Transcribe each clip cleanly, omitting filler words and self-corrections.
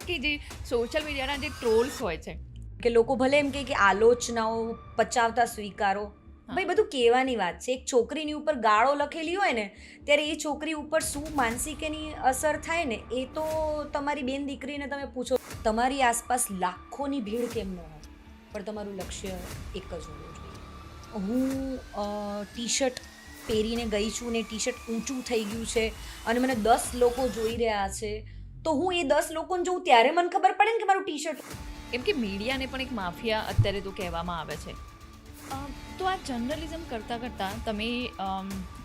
કે જે સોશિયલ મીડિયાના જે ટ્રોલ્સ હોય છે કે લોકો ભલે એમ કહે કે આલોચનાઓ પચાવતા સ્વીકારો, ભાઈ બધું કહેવાની વાત છે. એક છોકરીની ઉપર ગાળો લખેલી હોય ને ત્યારે એ છોકરી ઉપર શું માનસિક એની અસર થાય ને એ તો તમારી બેન દીકરીને તમે પૂછો. તમારી આસપાસ લાખોની ભીડ કેમ ન હોય, પણ તમારું લક્ષ્ય એક જ હોવું જોઈએ. હું ટી શર્ટ પહેરીને ગઈ છું ને ટી શર્ટ ઊંચું થઈ ગયું છે અને મને 10 લોકો જોઈ રહ્યા છે, તો હું એ 10 લોકોને જોઉં ત્યારે મને ખબર પડે ને કે મારું ટી શર્ટ. કેમ કે મીડિયાને પણ એક માફિયા અત્યારે તો કહેવામાં આવે છે. તો આ જર્નલિઝમ કરતાં કરતાં તમે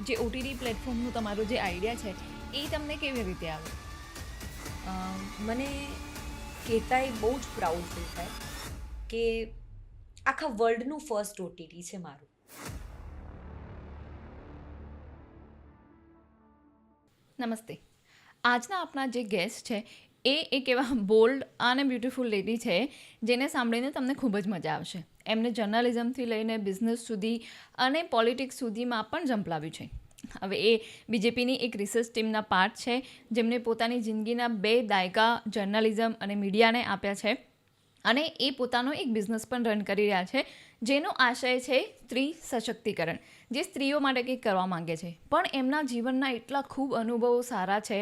જે ઓટીટી પ્લેટફોર્મનું તમારો જે આઈડિયા છે એ તમને કેવી રીતે આવે? મને કહેતાંય બહુ જ પ્રાઉડ ફીલ થાય કે આખા વર્લ્ડનું ફર્સ્ટ ઓટીટી છે મારું. નમસ્તે. આજના આપણા જે ગેસ્ટ છે એ એક એવા બોલ્ડ અને બ્યુટિફુલ લેડી છે જેને સાંભળીને તમને ખૂબ જ મજા આવશે. એમને જર્નલિઝમથી લઈને બિઝનેસ સુધી અને પોલિટિક્સ સુધીમાં પણ ઝંપલાવ્યું છે. હવે એ બીજેપીની એક રિસર્ચ ટીમના પાર્ટ છે જેમને પોતાની જિંદગીના 2 દાયકા જર્નલિઝમ અને મીડિયાને આપ્યા છે અને એ પોતાનો એક બિઝનેસ પણ રન કરી રહ્યા છે જેનો આશય છે સ્ત્રી સશક્તિકરણ, જે સ્ત્રીઓ માટે કંઈક કરવા માંગે છે. પણ એમના જીવનના એટલા ખૂબ અનુભવો સારા છે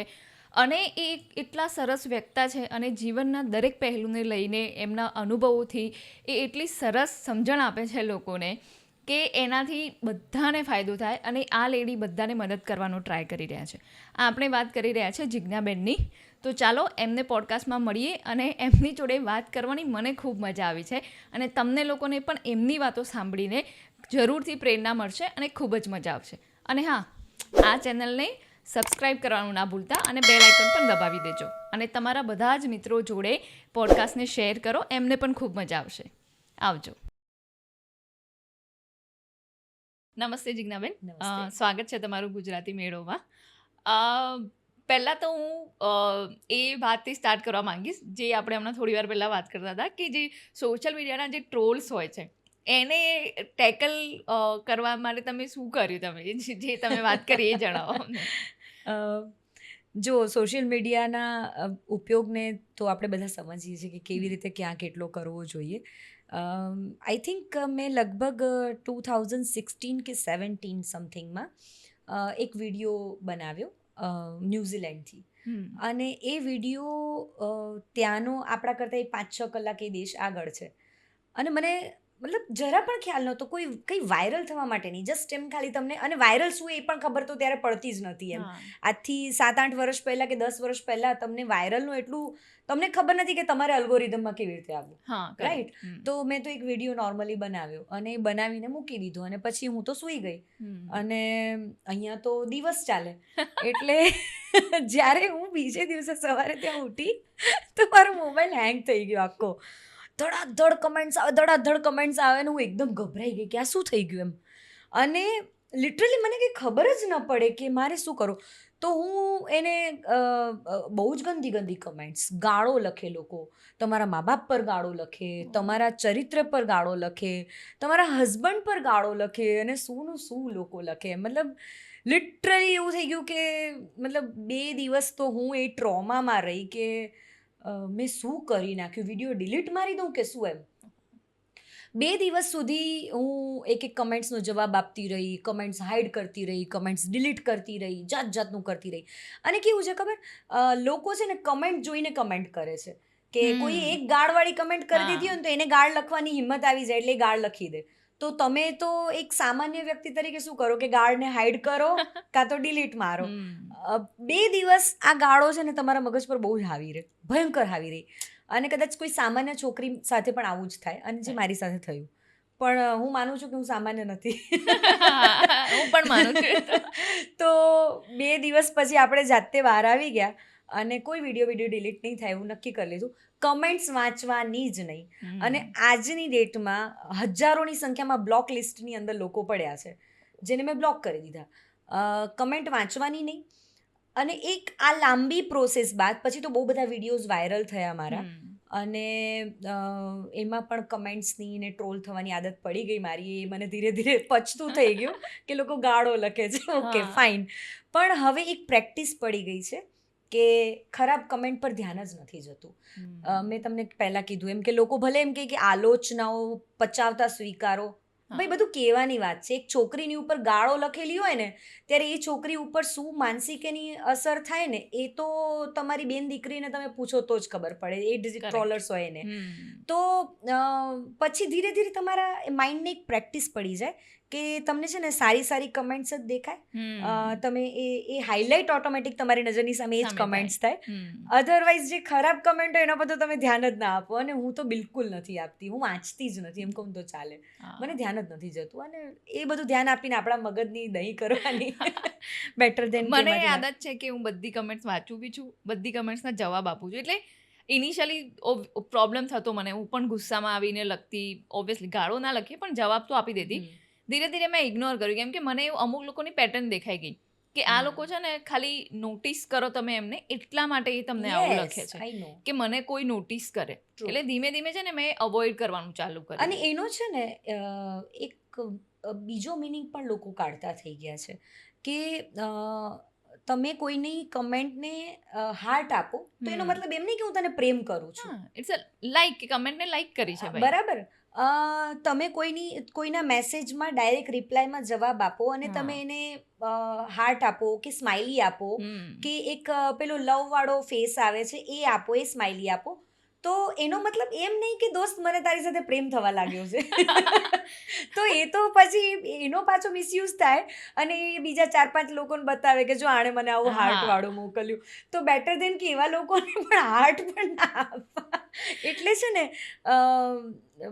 અને એ એટલા સરસ વ્યક્તા છે અને જીવનના દરેક પહેલુંને લઈને એમના અનુભવોથી એ એટલી સરસ સમજણ આપે છે લોકોને કે એનાથી બધાને ફાયદો થાય અને આ લેડી બધાને મદદ કરવાનો ટ્રાય કરી રહ્યા છે. આપણે વાત કરી રહ્યા છે જિજ્ઞાબેનની. તો ચાલો એમને પોડકાસ્ટમાં મળીએ અને એમની જોડે વાત કરવાની મને ખૂબ મજા આવી છે અને તમને લોકોને પણ એમની વાતો સાંભળીને જરૂરથી પ્રેરણા મળશે અને ખૂબ જ મજા આવશે. અને હા, આ ચેનલને સબસ્ક્રાઈબ કરવાનું ના ભૂલતા અને બેલ આઇકન પણ દબાવી દેજો અને તમારા બધા જ મિત્રો જોડે પોડકાસ્ટને શેર કરો, એમને પણ ખૂબ મજા આવશે. આવજો. નમસ્તે જિજ્ઞાબેન. નમસ્તે. સ્વાગત છે તમારું ગુજરાતી મેળોમાં. પહેલાં તો હું એ વાતથી સ્ટાર્ટ કરવા માંગીશ જે આપણે હમણાં થોડી વાર પહેલાં વાત કરતા હતા કે જે સોશિયલ મીડિયાના જે ટ્રોલ્સ હોય છે એને ટેકલ કરવા માટે તમે શું કર્યું? તમે જે તમે વાત કરી એ જણાવો અમને. જો સોશિયલ મીડિયાના ઉપયોગને તો આપણે બધા સમજીએ છીએ કે કેવી રીતે ક્યાં કેટલો કરવો જોઈએ. આઈ થિંક મેં લગભગ 2016 કે 17 સમથિંગમાં એક વિડીયો બનાવ્યો ન્યૂઝીલેન્ડથી. અને એ વિડીયો ત્યાંનો આપણા કરતાં 5-6 કલાક એ દેશ આગળ છે અને મને મતલબ જરા પણ ખ્યાલ નહોતો કોઈ કંઈ વાયરલ થવા માટે નહીં, જસ્ટ એમ ખાલી તમને, અને વાયરલ શું એ પણ ખબર તો ત્યારે પડતી જ નથી એમ. આજથી 7-8 વર્ષ પહેલાં કે 10 વર્ષ પહેલાં તમને વાયરલનું એટલું તમને ખબર નથી કે તમારે અલ્ગોરિધમમાં કેવી રીતે આવવું, રાઈટ? તો મેં તો એક વિડીયો નોર્મલી બનાવ્યો અને બનાવીને મૂકી દીધો અને પછી હું તો સૂઈ ગઈ અને અહીંયા તો દિવસ ચાલે એટલે જ્યારે હું બીજે દિવસે સવારે ત્યાં ઉઠી તો મારો મોબાઈલ હેંગ થઈ ગયો આખો. ધડાધડ કમેન્ટ્સ આવે ને હું એકદમ ગભરાઈ ગઈ કે આ શું થઈ ગયું એમ. અને લિટરલી મને કંઈ ખબર જ ન પડે કે મારે શું કરું. તો હું એને બહુ જ ગંદી કમેન્ટ્સ, ગાળો લખે લોકો, તમારા મા બાપ પર ગાળો લખે, તમારા ચરિત્ર પર ગાળો લખે, તમારા હસબન્ડ પર ગાળો લખે અને શુંનું શું લોકો લખે. મતલબ લિટરલી એવું થઈ ગયું કે મતલબ 2 દિવસ તો હું એ ટ્રોમામાં રહી કે મેં શું કરી નાખ્યું, વિડીયો ડિલીટ મારી દઉં કે શું એમ. 2 દિવસ સુધી હું એક કમેન્ટ્સનો જવાબ આપતી રહી, કમેન્ટ્સ હાઈડ કરતી રહી, કમેન્ટ્સ ડિલીટ કરતી રહી, જાતનું કરતી રહી. અને કેવું છે ખબર, લોકો છે ને કમેન્ટ જોઈને કમેન્ટ કરે છે કે કોઈ એક ગાળવાળી કમેન્ટ કરી દીધી હોય ને તો એને ગાળ લખવાની હિંમત આવી જાય એટલે એ ગાળ લખી દે. તો તમે તો એક સામાન્ય વ્યક્તિ તરીકે શું કરો કે ગાળને હાઈડ કરો કાં તો ડિલીટ મારો. 2 દિવસ આ ગાળો છે ને તમારા મગજ પર બહુ જ હાવી રહે, ભયંકર હાવી રહી. અને કદાચ કોઈ સામાન્ય છોકરી સાથે પણ આવું જ થાય અને જે મારી સાથે થયું. પણ હું માનું છું કે હું સામાન્ય નથી. હું પણ માનું છું. તો 2 દિવસ પછી આપણે જાતે બહાર આવી ગયા અને કોઈ વિડીયો ડિલીટ નહીં થાય એવું નક્કી કરી લીધું. કમેન્ટ્સ વાંચવાની જ નહીં. અને આજની ડેટમાં હજારોની સંખ્યામાં બ્લોક લિસ્ટની અંદર લોકો પડ્યા છે જેને મેં બ્લોક કરી દીધા. કમેન્ટ વાંચવાની નહીં. અને એક આ લાંબી પ્રોસેસ બાદ પછી તો બહુ બધા વિડીયોઝ વાયરલ થયા મારા અને એમાં પણ કમેન્ટ્સની ને ટ્રોલ થવાની આદત પડી ગઈ મારી. એ મને ધીરે ધીરે પચતું થઈ ગયું કે લોકો ગાળો લખે છે. Okay fine. પણ હવે એક પ્રેક્ટિસ પડી ગઈ છે કે ખરાબ કમેન્ટ પર ધ્યાન જ નથી જતું. મેં તમને પહેલાં કીધું એમ કે લોકો ભલે એમ કહે કે આલોચનાઓ પચાવતા સ્વીકારો, ભાઈ બધું કહેવાની વાત છે. એક છોકરીની ઉપર ગાળો લખેલી હોય ને ત્યારે એ છોકરી ઉપર શું માનસિક એની અસર થાય ને એ તો તમારી બેન દીકરીને તમે પૂછો તો જ ખબર પડે, એ Correct. ટ્રોલર્સ હોય એને. તો પછી ધીરે ધીરે તમારા માઇન્ડને એક પ્રેક્ટિસ પડી જાય કે તમને છે ને સારી સારી કમેન્ટ્સ જ દેખાય. તમે એ હાઇલાઇટ ઓટોમેટિક તમારી નજરની સામે એ જ કમેન્ટ્સ થાય. અધરવાઇઝ જે ખરાબ કમેન્ટ હોય એના પર તો તમે ધ્યાન જ ના આપો, અને હું તો બિલકુલ નથી આપતી, હું વાંચતી જ નથી એમ કહું તો ચાલે. મને ધ્યાન જ નથી જતું, અને એ બધું ધ્યાન આપીને આપણા મગજની દહીં કરવાની બેટર દેન. મને આદત છે કે હું બધી કમેન્ટ્સ વાંચું બી છું, બધી કમેન્ટ્સના જવાબ આપું છું. એટલે ઇનિશિયલી પ્રોબ્લેમ થતો મને, હું પણ ગુસ્સામાં આવીને લખતી, ઓબ્વિયસલી ગાળો ના લખી પણ જવાબ તો આપી દેતી. ધીરે ધીરે મેં ઇગ્નોર કર્યું, કેમ કે મને અમુક લોકોની પેટર્ન દેખાઈ ગઈ કે આ લોકો છે ને ખાલી નોટિસ કરો તમે એમને એટલા માટે એ તમને આવું લખે છે કે મને કોઈ નોટિસ કરે. એટલે ધીમે ધીમે છે ને મેં અવોઇડ કરવાનું ચાલુ કર્યું. અને એનો છે ને એક બીજો મિનિંગ પણ લોકો કાઢતા થઈ ગયા છે કે તમે કોઈની કમેન્ટને હાર્ટ આપો તો એનો મતલબ એમ નહીં કે હું તને પ્રેમ કરું છું. ઇટ્સ લાઈક, કમેન્ટને લાઈક કરી છે ભાઈ. બરાબર. તમે કોઈના મેસેજમાં ડાયરેક્ટ રિપ્લાયમાં જવાબ આપો અને તમે એને હાર્ટ આપો કે સ્માઇલી આપો કે એક પેલો લવ વાળો ફેસ આવે છે એ આપો, એ સ્માઇલી આપો, તો એનો મતલબ એમ નહીં કે દોસ્ત મને તારી સાથે પ્રેમ થવા લાગ્યો છે. તો એ તો પછી એનો પાછો મિસયુઝ થાય અને એ બીજા 4-5 લોકોને બતાવે કે જો આણે મને આવું હાર્ટ વાળું મોકલ્યું. તો બેટર દેન કે એવા લોકોને પણ હાર્ટ પણ ના આપવા. એટલે છે ને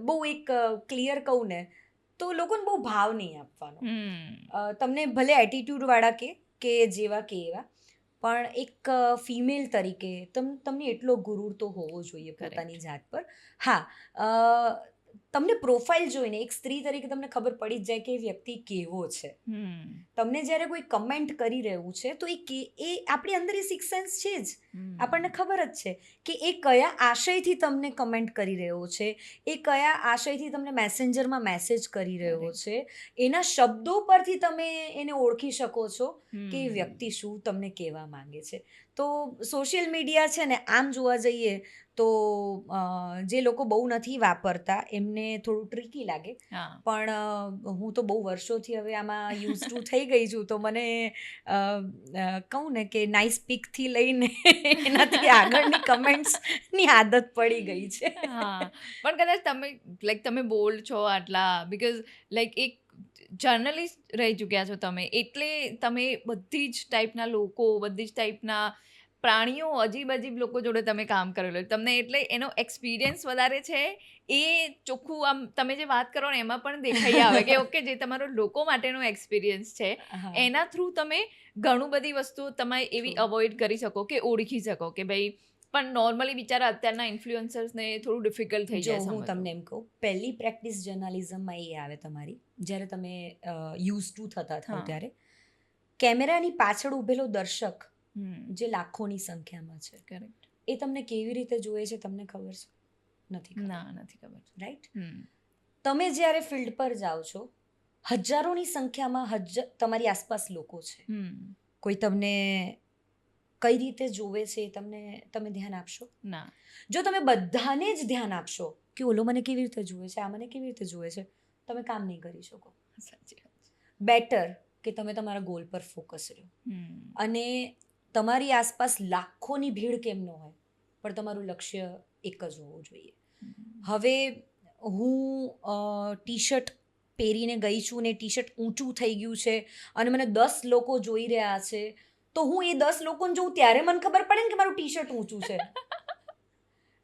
બહુ એક ક્લિયર કહું ને તો લોકોને બહુ ભાવ નહીં આપવાનો. તમને ભલે એટીટ્યૂડવાળા કે જેવા કે એવા, પણ એક ફિમેલ તરીકે તમને એટલો ગુરૂર તો હોવો જોઈએ પોતાની જાત પર. હા, તમને પ્રોફાઇલ જોઈને એક સ્ત્રી તરીકે તમને ખબર પડી જ જાય કે એ વ્યક્તિ કેવો છે. તમને જ્યારે કોઈ કમેન્ટ કરી રહ્યું છે તો એ આપણી અંદર એ સિક્સ સેન્સ છે જ, આપણને ખબર જ છે કે એ કયા આશયથી તમને કમેન્ટ કરી રહ્યો છે, એ કયા આશયથી તમને મેસેન્જરમાં મેસેજ કરી રહ્યો છે. એના શબ્દો પરથી તમે એને ઓળખી શકો છો કે એ વ્યક્તિ શું તમને કહેવા માંગે છે. તો સોશિયલ મીડિયા છે ને આમ જોવા જઈએ તો જે લોકો બહુ નથી વાપરતા એમને થોડું ટ્રિકી લાગે, પણ હું તો બહુ વર્ષોથી હવે આમાં યુઝ ટુ થઈ ગઈ છું. તો મને કહું ને કે નાઇસ પિકથી લઈને એનાથી આગળની કમેન્ટ્સની આદત પડી ગઈ છે. પણ કદાચ તમે બોલ્ડ છો આટલા, બીકોઝ એક જર્નલિસ્ટ રહી ચૂક્યા છો તમે, એટલે તમે બધી જ ટાઈપના લોકો, બધી જ ટાઈપના પ્રાણીઓ, અજીબ અજીબ લોકો જોડે તમે કામ કરેલું, તમને એટલે એનો એક્સપિરિયન્સ વધારે છે. એ ચોખ્ખું આમ તમે જે વાત કરો ને એમાં પણ દેખાઈ આવે કે ઓકે, જે તમારો લોકો માટેનો એક્સપિરિયન્સ છે એના થ્રુ તમે ઘણું બધી વસ્તુ તમે એવી અવોઇડ કરી શકો કે ઓળખી શકો કે ભાઈ. પણ નોર્મલી બિચારા અત્યારના ઇન્ફ્લુએન્સર્સને થોડું ડિફિકલ્ટ થઈ જાય. હું તમને એમ કહું, પહેલી પ્રેક્ટિસ જર્નલિઝમમાં એ આવે તમારી, જ્યારે તમે યુઝ ટુ થતા થાવ ત્યારે કેમેરાની પાછળ ઊભેલો દર્શક જે લાખોની સંખ્યામાં છે, કરેક્ટ, એ તમને કેવી રીતે જુએ છે તમને ખબર છે? નથી ખબર. રાઈટ. તમે જ્યારે ફિલ્ડ પર જાઓ છો, હજારોની સંખ્યામાં તમારી આસપાસ લોકો છે. કોઈ તમને કઈ રીતે જોવે છે તમે ધ્યાન આપશો? ના. જો તમે બધાને જ ધ્યાન આપશો કે ઓલો મને કેવી રીતે જુએ છે, આ મને કેવી રીતે જુએ છે, તમે કામ નહીં કરી શકો. સાચી વાત. બેટર કે તમે તમારા ગોલ પર ફોકસ રહ્યો, અને તમારી આસપાસ લાખોની ભીડ કેમ ન હોય પણ તમારું લક્ષ્ય એક જ હોવું જોઈએ. હવે હું ટી શર્ટ પહેરીને ગઈ છું ને ટી શર્ટ ઊંચું થઈ ગયું છે અને મને 10 લોકો જોઈ રહ્યા છે, તો હું એ 10 લોકોને જોઉં ત્યારે મને ખબર પડે ને કે મારું ટી શર્ટ ઊંચું છે.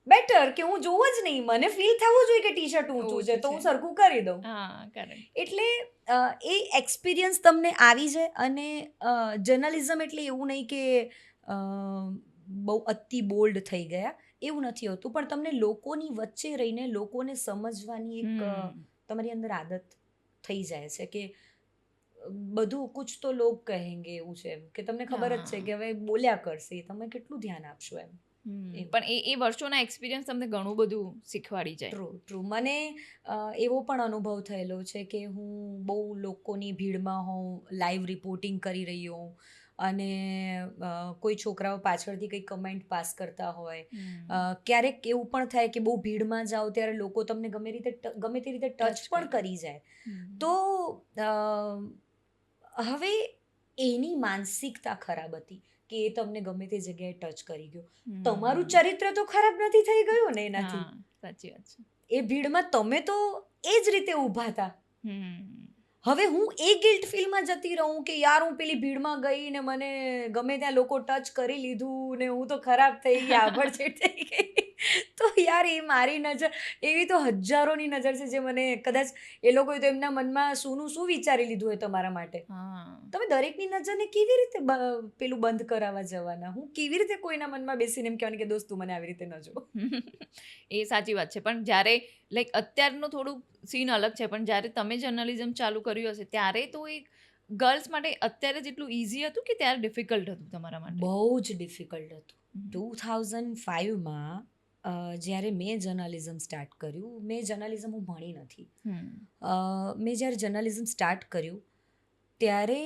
બેટર કે હું જોઉં જ નહીં, મને ફીલ થવું જોઈએ કે ટી શર્ટ ઊંચું છે તો હું સરખું કરી દઉં. એટલે એ એક્સપિરિયન્સ તમને આવી જાય. અને જર્નલિઝમ એટલે એવું નહીં કે બહુ અતિ બોલ્ડ થઈ ગયા, એવું નથી હોતું, પણ તમને લોકોની વચ્ચે રહીને લોકોને સમજવાની એક તમારી અંદર આદત થઈ જાય છે કે બધું કુછ તો લોગ કહેંગે, એવું છે એમ કે તમને ખબર જ છે કે હવે બોલ્યા કરશે, તમે કેટલું ધ્યાન આપશો એમ. પણ એ વર્ષોના એક્સપિરિયન્સ તમને ઘણું બધું શીખવાડી જાય. ટ્રુ. મને એવો પણ અનુભવ થયેલો છે કે હું બહુ લોકોની ભીડમાં હોઉં, લાઈવ રિપોર્ટિંગ કરી રહી હોઉં અને કોઈ છોકરાઓ પાછળથી કંઈ કમેન્ટ પાસ કરતા હોય. હમ. ક્યારેક એવું પણ થાય કે બહુ ભીડમાં જાઓ ત્યારે લોકો તમને ગમે તે રીતે ટચ Touch પણ કરે. કરી જાય. હમ. તો હવે એની માનસિકતા ખરાબ હતી કે એ તમને ગમે તે જગ્યાએ ટચ કરી ગયો. તમારું હમ. ચરિત્ર તો ખરાબ નથી થઈ ગયું ને એનાથી. હા, સાચી વાત છે. એ ભીડમાં તમે તો એ જ રીતે ઊભા હતા. હમ. હવે હું એ ગિલ્ટ ફીલમાં જતી રહું કે યાર હું પેલી ભીડમાં ગઈ ને મને ગમે ત્યાં લોકો ટચ કરી લીધું ને હું તો ખરાબ થઈ ગઈ, આભડછેટ થઈ ગઈ. તો યાર એ મારી નજર, એવી તો હજારોની નજર છે જે મને કદાચ એ લોકોએ તો એમના મનમાં શું વિચારી લીધું હોય તમારા માટે. હા. તમે દરેકની નજરને કેવી રીતે પેલું બંધ કરાવવા જવાના? હું કેવી રીતે કોઈના મનમાં બેસીને એમ કહેવાની કે દોસ્ત તું મને આવી રીતે ન જો. એ સાચી વાત છે. પણ જ્યારે લાઈક અત્યારનું થોડું સીન અલગ છે. પણ જ્યારે તમે જર્નલિઝમ ચાલુ કર્યું હશે ત્યારે તો એ ગર્લ્સ માટે અત્યારે જેટલું ઇઝી હતું કે ત્યારે ડિફિકલ્ટ હતું તમારા માટે? બહુ જ ડિફિકલ્ટ હતું. હમ. 2005માં જ્યારે મેં જર્નલિઝમ સ્ટાર્ટ કર્યું, જર્નલિઝમ હું ભણી નથી. હમ. મેં જ્યારે જર્નલિઝમ સ્ટાર્ટ કર્યું ત્યારે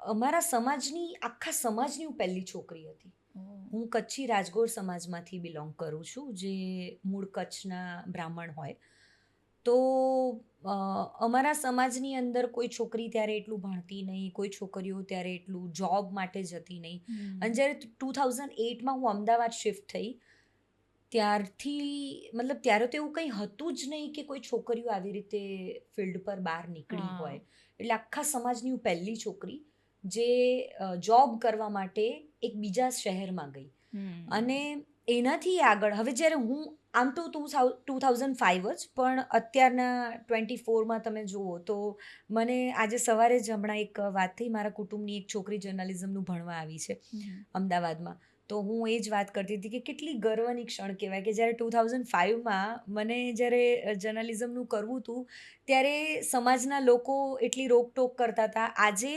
અમારા સમાજની, આખા સમાજની હું પહેલી છોકરી હતી. ઓહ. હું કચ્છી રાજગોર સમાજમાંથી બિલોંગ કરું છું, જે મૂળ કચ્છના બ્રાહ્મણ હોય. તો અમારા સમાજની અંદર કોઈ છોકરી ત્યારે એટલું ભણતી નહીં, કોઈ છોકરીઓ ત્યારે એટલું જોબ માટે જતી નહીં. અને હમ. જ્યારે 2008માં હું અમદાવાદ શિફ્ટ થઈ ત્યારથી, મતલબ ત્યારે તો એવું કંઈ હતું જ નહીં કે કોઈ છોકરીઓ આવી રીતે ફિલ્ડ પર બહાર નીકળી હા. હોય. એટલે આખા સમાજની હું પહેલી છોકરી જે જોબ કરવા માટે એક બીજા શહેરમાં ગઈ. હમ. અને એનાથી આગળ હવે જ્યારે હું, આમ તો 2005 જ, પણ અત્યારના 24માં તમે જુઓ તો મને આજે સવારે જ હમણાં એક વાત થઈ, મારા કુટુંબની એક છોકરી જર્નલિઝમનું ભણવા આવી છે હમ. અમદાવાદમાં. તો હું એ જ વાત કરતી હતી કે કેટલી ગર્વની ક્ષણ કહેવાય કે જ્યારે 2005માં મને જ્યારે જર્નલિઝમનું કરવું હતું ત્યારે સમાજના લોકો એટલી રોકટોક કરતા હતા. આજે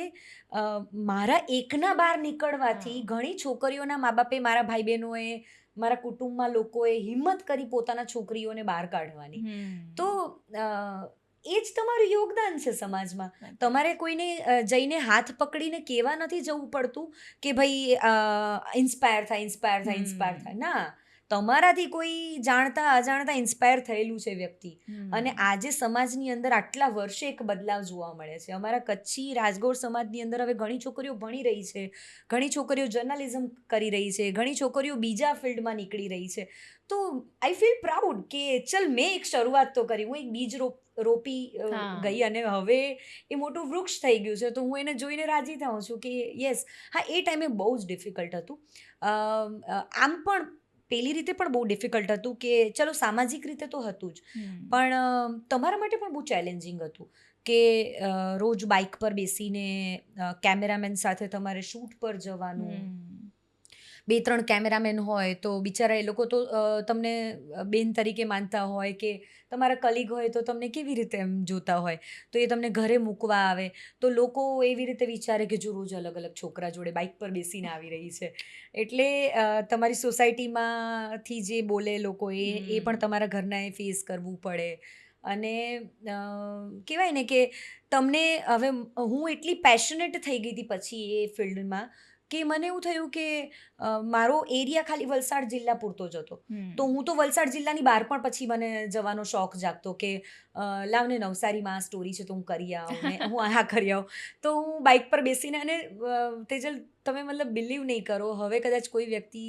મારા એકના બહાર નીકળવાથી હા. ઘણી છોકરીઓના મા બાપે, મારા ભાઈ બહેનોએ, મારા કુટુંબમાં લોકોએ હિંમત કરી પોતાના છોકરીઓને બહાર કાઢવાની. હમ. તો એ જ તમારું યોગદાન છે સમાજમાં. સાચી વાત. તમારે કોઈને જઈને હાથ પકડીને કહેવા નથી જવું પડતું કે ભાઈ ઇન્સ્પાયર હમ. થાય. ના, તમારાથી કોઈ જાણતા અજાણતા ઇન્સ્પાયર થયેલું છે વ્યક્તિ. અને હમ. આજે સમાજની અંદર આટલા વર્ષે એક બદલાવ જોવા મળે છે. અમારા કચ્છી રાજગોર સમાજની અંદર હવે ઘણી છોકરીઓ ભણી રહી છે, ઘણી છોકરીઓ જર્નલિઝમ કરી રહી છે, ઘણી છોકરીઓ બીજા ફિલ્ડમાં નીકળી રહી છે. તો આઈ ફીલ પ્રાઉડ કે ચલ મેં એક શરૂઆત તો કરી, હું એક બીજ રોપી હા. ગઈ અને હવે એ મોટું વૃક્ષ થઈ ગયું છે. તો હું એને જોઈને રાજી થાઉં છું કે યસ. હા, એ ટાઈમે બહુ જ ડિફિકલ્ટ હતું. આમ પણ પેલી રીતે પણ બહુ ડિફિકલ્ટ હતું કે ચલો સામાજિક રીતે તો હતું જ, હમ. પણ તમારા માટે પણ બહુ ચેલેન્જિંગ હતું કે રોજ બાઇક પર બેસીને કેમેરામેન સાથે તમારે શૂટ પર જવાનું. હમ. 2-3 કેમેરામેન હોય તો બિચારા એ લોકો તો તમને બેન તરીકે માનતા હોય કે તમારા કલીગ હોય તો તમને કેવી રીતે એમ જોતા હોય. તો એ તમને ઘરે મૂકવા આવે તો લોકો એવી રીતે વિચારે કે જો રોજ અલગ અલગ છોકરા જોડે બાઇક પર બેસીને આવી રહી છે. એટલે તમારી સોસાયટીમાંથી જે બોલે લોકો એ પણ હમ. તમારા ઘરનાએ ફેસ કરવું પડે. અને કહેવાય ને કે તમને હવે, હું એટલી પેશનેટ થઈ ગઈ હતી પછી એ ફિલ્ડમાં કે મને એવું થયું કે મારો એરિયા ખાલી વલસાડ જિલ્લા પૂરતો જ હતો. તો હમ. હું તો વલસાડ જિલ્લાની બહાર પણ પછી મને જવાનો શોખ જાગતો કે લાવને નવસારીમાં આ સ્ટોરી છે તો હું કરી આવું ને હું આ કરી આવું. તો હું બાઇક પર બેસીને, અને તેજલ તમે મતલબ બિલીવ નહીં કરો, હવે કદાચ કોઈ વ્યક્તિ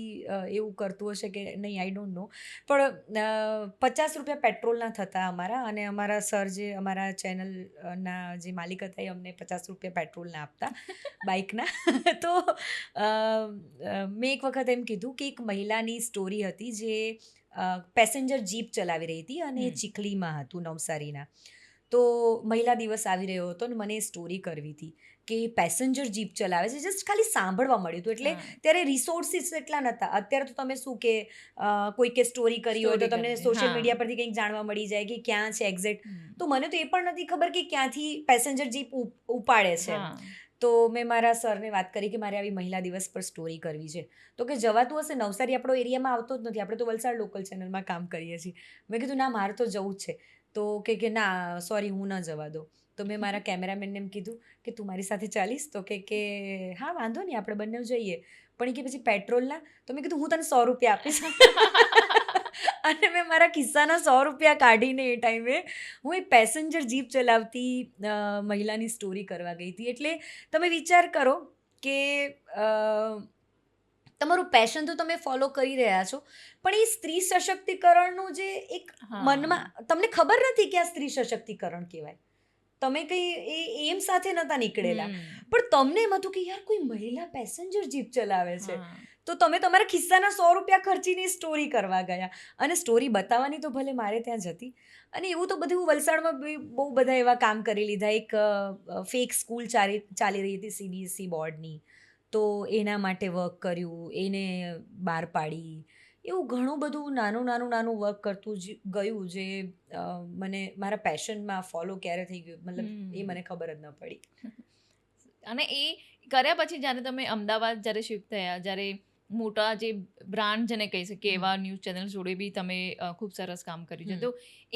એવું કરતું હશે કે નહીં, આઈ ડોન્ટ નો, પણ ₹50 પેટ્રોલના થતા અમારા, અને અમારા સર જે અમારા ચેનલના જે માલિક હતા એ અમને ₹50 પેટ્રોલના આપતા બાઇકના. તો મેં એક વખત એમ કીધું કે એક મહિલાની સ્ટોરી હતી જે પેસેન્જર જીપ ચલાવી રહી હતી અને એ હમ. ચીખલીમાં હતું, નવસારીના. તો મહિલા દિવસ આવી રહ્યો હતો ને મને એ સ્ટોરી કરવી હતી કે પેસેન્જર જીપ ચલાવે છે. જસ્ટ ખાલી સાંભળવા મળ્યું હતું. એટલે હા. ત્યારે રિસોર્સિસ એટલા નહોતા. અત્યારે તો તમે શું કે કોઈકે સ્ટોરી કરી હોય તો સ્ટોરી તમને કરી દે. સોશિયલ હા. મીડિયા પરથી કંઈક જાણવા મળી જાય કે ક્યાં છે એક્ઝેક્ટ. હમ. તો મને તો એ પણ નથી ખબર કે ક્યાંથી પેસેન્જર જીપ ઉપાડે છે એમ. હા. તો મેં મારા સરને વાત કરી કે મારે આવી મહિલા દિવસ પર સ્ટોરી કરવી છે. તો કે જવાતું હશે, નવસારી આપણો એરિયામાં આવતો જ નથી, આપણે તો વલસાડ લોકલ ચેનલમાં કામ કરીએ છીએ. મેં કીધું ના, મારે તો જવું જ છે. તો કે ના સોરી, હું ન જવા દઉં. તો મેં મારા કેમેરામેનને એમ કીધું કે તું મારી સાથે ચાલીશ? તો કે હા વાંધો નહીં, આપણે બંને જઈએ. પણ એ કે પછી પેટ્રોલના? તો મેં કીધું હું તને 100 રૂપિયા આપીશ. અને મેં મારા ખિસ્સાના 100 રૂપિયા કાઢીને એ ટાઈમે હું એક પેસેન્જર જીપ ચલાવતી મહિલાની સ્ટોરી કરવા ગઈ હતી. એટલે તમે વિચાર કરો કે તમારું પેશન તો તમે ફોલો કરી રહ્યા છો, પણ એ સ્ત્રી સશક્તિકરણનું જે એક મનમાં તમને ખબર નથી કે આ સ્ત્રી સશક્તિકરણ કહેવાય. તમે કંઈ એ એમ સાથે નહોતા નીકળેલા, પણ તમને એમ હતું કે યાર કોઈ મહિલા પેસેન્જર જીપ ચલાવે છે, તો તમે તમારા ખિસ્સાના 100 રૂપિયા ખર્ચીને સ્ટોરી કરવા ગયા. અને સ્ટોરી બતાવવાની તો ભલે મારે ત્યાં જતી. અને એવું તો બધું વલસાડમાં બહુ બધા એવા કામ કરી લીધા. એક ફેક સ્કૂલ ચાલી રહી હતી CBSE બોર્ડની, તો એના માટે વર્ક કર્યું, એને બહાર પાડી. એવું ઘણું બધું નાનું નાનું નાનું વર્ક કરતું ગયું, જે મને મારા પેશનમાં ફોલો ક્યારે થઈ ગયું મતલબ એ મને ખબર જ ન પડી. અને એ કર્યા પછી જ્યારે તમે અમદાવાદ જ્યારે શિફ્ટ થયા, જ્યારે મોટા જે બ્રાન્ડ જેને કહી શકીએ એવા ન્યૂઝ ચેનલ જોડે બી તમે ખૂબ સરસ કામ કર્યું છે, તો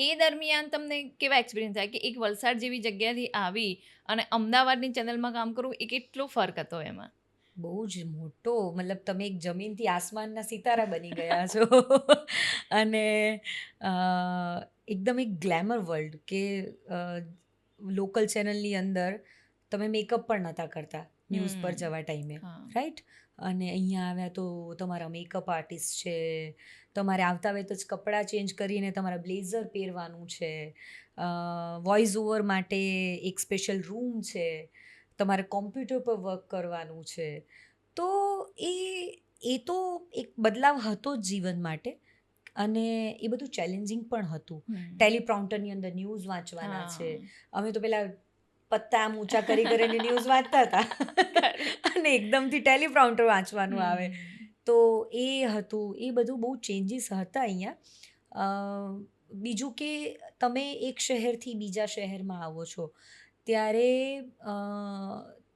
એ દરમિયાન તમને કેવા એક્સપિરિયન્સ થાય કે એક વલસાડ જેવી જગ્યાથી આવી અને અમદાવાદની ચેનલમાં કામ કરવું, એ કેટલો ફર્ક હતો એમાં? બહુ જ મોટો, મતલબ તમે એક જમીનથી આસમાનના સિતારા બની ગયા છો. અને એકદમ એક ગ્લેમર વર્લ્ડ કે લોકલ ચેનલની અંદર તમે મેકઅપ પણ નહોતા કરતા ન્યૂઝ પર જવા ટાઈમે, રાઈટ? અને અહીંયા આવ્યા તો તમારા મેકઅપ આર્ટિસ્ટ છે, તમારે આવતા વેત જ કપડાં ચેન્જ કરીને તમારા બ્લેઝર પહેરવાનું છે, વોઇસ ઓવર માટે એક સ્પેશિયલ રૂમ છે, તમારે કોમ્પ્યુટર પર વર્ક કરવાનું છે. તો એ તો એક બદલાવ હતો જ જીવન માટે. અને એ બધું ચેલેન્જિંગ પણ હતું. ટેલિપ્રોમ્પ્ટરની અંદર ન્યૂઝ વાંચવાના છે. અમે તો પેલા પત્તા આમ ઊંચા કરી કરીને ન્યૂઝ વાંચતા હતા. અને એકદમથી ટેલિપ્રોમ્પ્ટર વાંચવાનું આવે. તો એ હતું, એ બધું બહુ ચેન્જીસ હતા અહીંયા. બીજું કે તમે એક શહેરથી બીજા શહેરમાં આવો છો, ત્યારે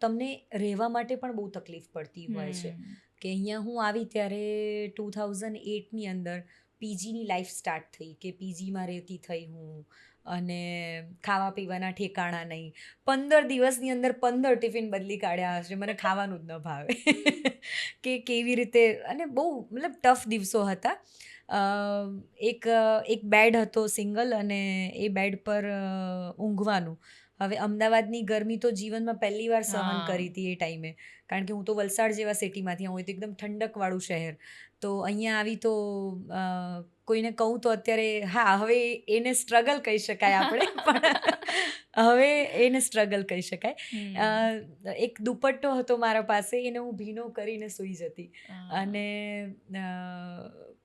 તમને રહેવા માટે પણ બહુ તકલીફ પડતી હોય છે. કે અહીંયા હું આવી ત્યારે 2008ની અંદર પીજીની લાઈફ સ્ટાર્ટ થઈ, કે પીજીમાં રહેતી થઈ હું. અને ખાવા પીવાના ઠેકાણા નહીં. 15 દિવસની અંદર 15 ટિફિન બદલી કાઢ્યા હશે, મને ખાવાનું જ ન ભાવે. કે કેવી રીતે, અને બહુ મતલબ ટફ દિવસો હતા. એક બેડ હતો સિંગલ, અને એ બેડ પર ઊંઘવાનું. હવે અમદાવાદની ગરમી તો જીવનમાં પહેલી વાર સહન કરી હતી એ ટાઈમે, કારણ કે હું તો વલસાડ જેવા સિટીમાંથી આવું, તો એકદમ ઠંડકવાળું શહેર. તો અહીંયા આવી તો કોઈને કહું તો અત્યારે, હા હવે એને સ્ટ્રગલ કહી શકાય આપણે, પણ હવે એને સ્ટ્રગલ કહી શકાય. એક દુપટ્ટો હતો મારા પાસે, એને હું ભીનો કરીને સૂઈ જતી. અને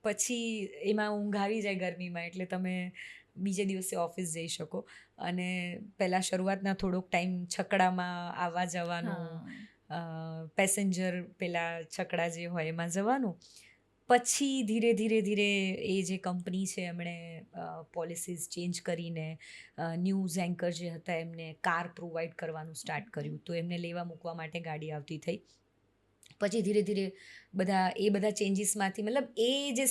પછી એમાં ઊંઘ આવી જાય ગરમીમાં, એટલે તમે બીજે દિવસે ઓફિસ જઈ શકો. અને પહેલાં શરૂઆતના થોડોક ટાઈમ છકડામાં આવવા જવાનું, પેસેન્જર પેલા છકડા જે હોય એમાં જવાનું. પછી ધીરે ધીરે ધીરે એ જે કંપની છે એમણે પોલિસીસ ચેન્જ કરીને ન્યૂઝ એન્કર જે હતા એમને કાર પ્રોવાઈડ કરવાનું સ્ટાર્ટ કર્યું. તો એમને લેવા મૂકવા માટે ગાડી આવતી થઈ. પછી ધીરે ધીરે એ બધા ચેન્જીસમાંથી, મતલબ એ જે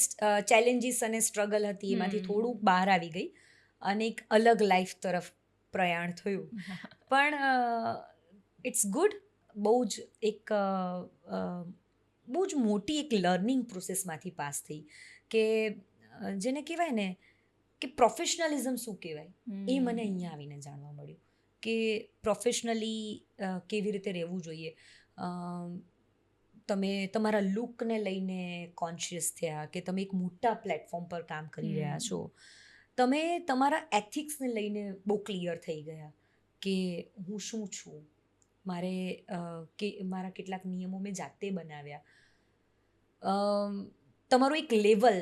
ચેલેન્જીસ અને સ્ટ્રગલ હતી એમાંથી થોડુંક બહાર આવી ગઈ અને એક અલગ લાઈફ તરફ પ્રયાણ થયું. પણ ઇટ્સ ગુડ. બહુ જ મોટી એક લર્નિંગ પ્રોસેસમાંથી પાસ થઈ. કે જેને કહેવાય ને કે પ્રોફેશનલિઝમ શું કહેવાય, એ મને અહીંયા આવીને જાણવા મળ્યું. કે પ્રોફેશનલી કેવી રીતે રહેવું જોઈએ. તમે તમારા લુકને લઈને કોન્શિયસ થયા કે તમે એક મોટા પ્લેટફોર્મ પર કામ કરી રહ્યા છો. તમે તમારા એથિક્સને લઈને બહુ ક્લિયર થઈ ગયા કે હું શું છું, મારા કેટલાક નિયમો મેં જાતે બનાવ્યા. તમારું એક લેવલ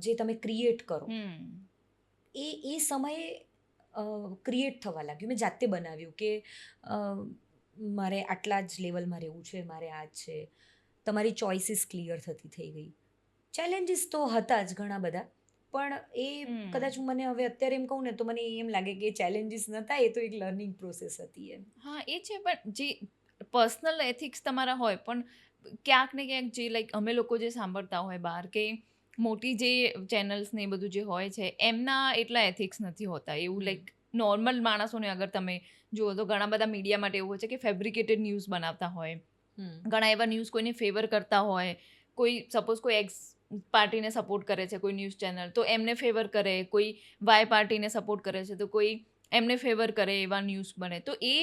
જે તમે ક્રિએટ કરો, એ સમયે ક્રિએટ થવા લાગ્યું. મેં જાતે બનાવ્યું કે મારે આટલા જ લેવલમાં રહેવું છે, મારે આ જ છે. તમારી ચોઇસીસ ક્લિયર થતી થઈ ગઈ. ચેલેન્જીસ તો હતા જ ઘણા બધા, પણ એ કદાચ હું મને હવે અત્યારે એમ કહું ને તો મને એમ લાગે કે ચેલેન્જીસ નહોતા, એ તો એક લર્નિંગ પ્રોસેસ હતી એમ. હા, એ છે. પણ જે પર્સનલ એથિક્સ તમારા હોય પણ ક્યાંક ને ક્યાંક જે લાઈક અમે લોકો જે સાંભળતા હોય બહાર કે મોટી જે ચેનલ્સ ને એ બધું જે હોય છે એમના એટલા એથિક્સ નથી હોતા એવું લાઈક નોર્મલ માણસોને અગર તમે જુઓ તો ઘણા બધા મીડિયા માટે એવું હોય છે કે ફેબ્રિકેટેડ ન્યૂઝ બનાવતા હોય ઘણા એવા ન્યૂઝ કોઈને ફેવર કરતા હોય કોઈ સપોઝ કોઈ એક્સ પાર્ટીને સપોર્ટ કરે છે કોઈ ન્યૂઝ ચેનલ તો એમને ફેવર કરે કોઈ વાય પાર્ટીને સપોર્ટ કરે છે તો કોઈ એમને ફેવર કરે એવા ન્યૂઝ બને તો એ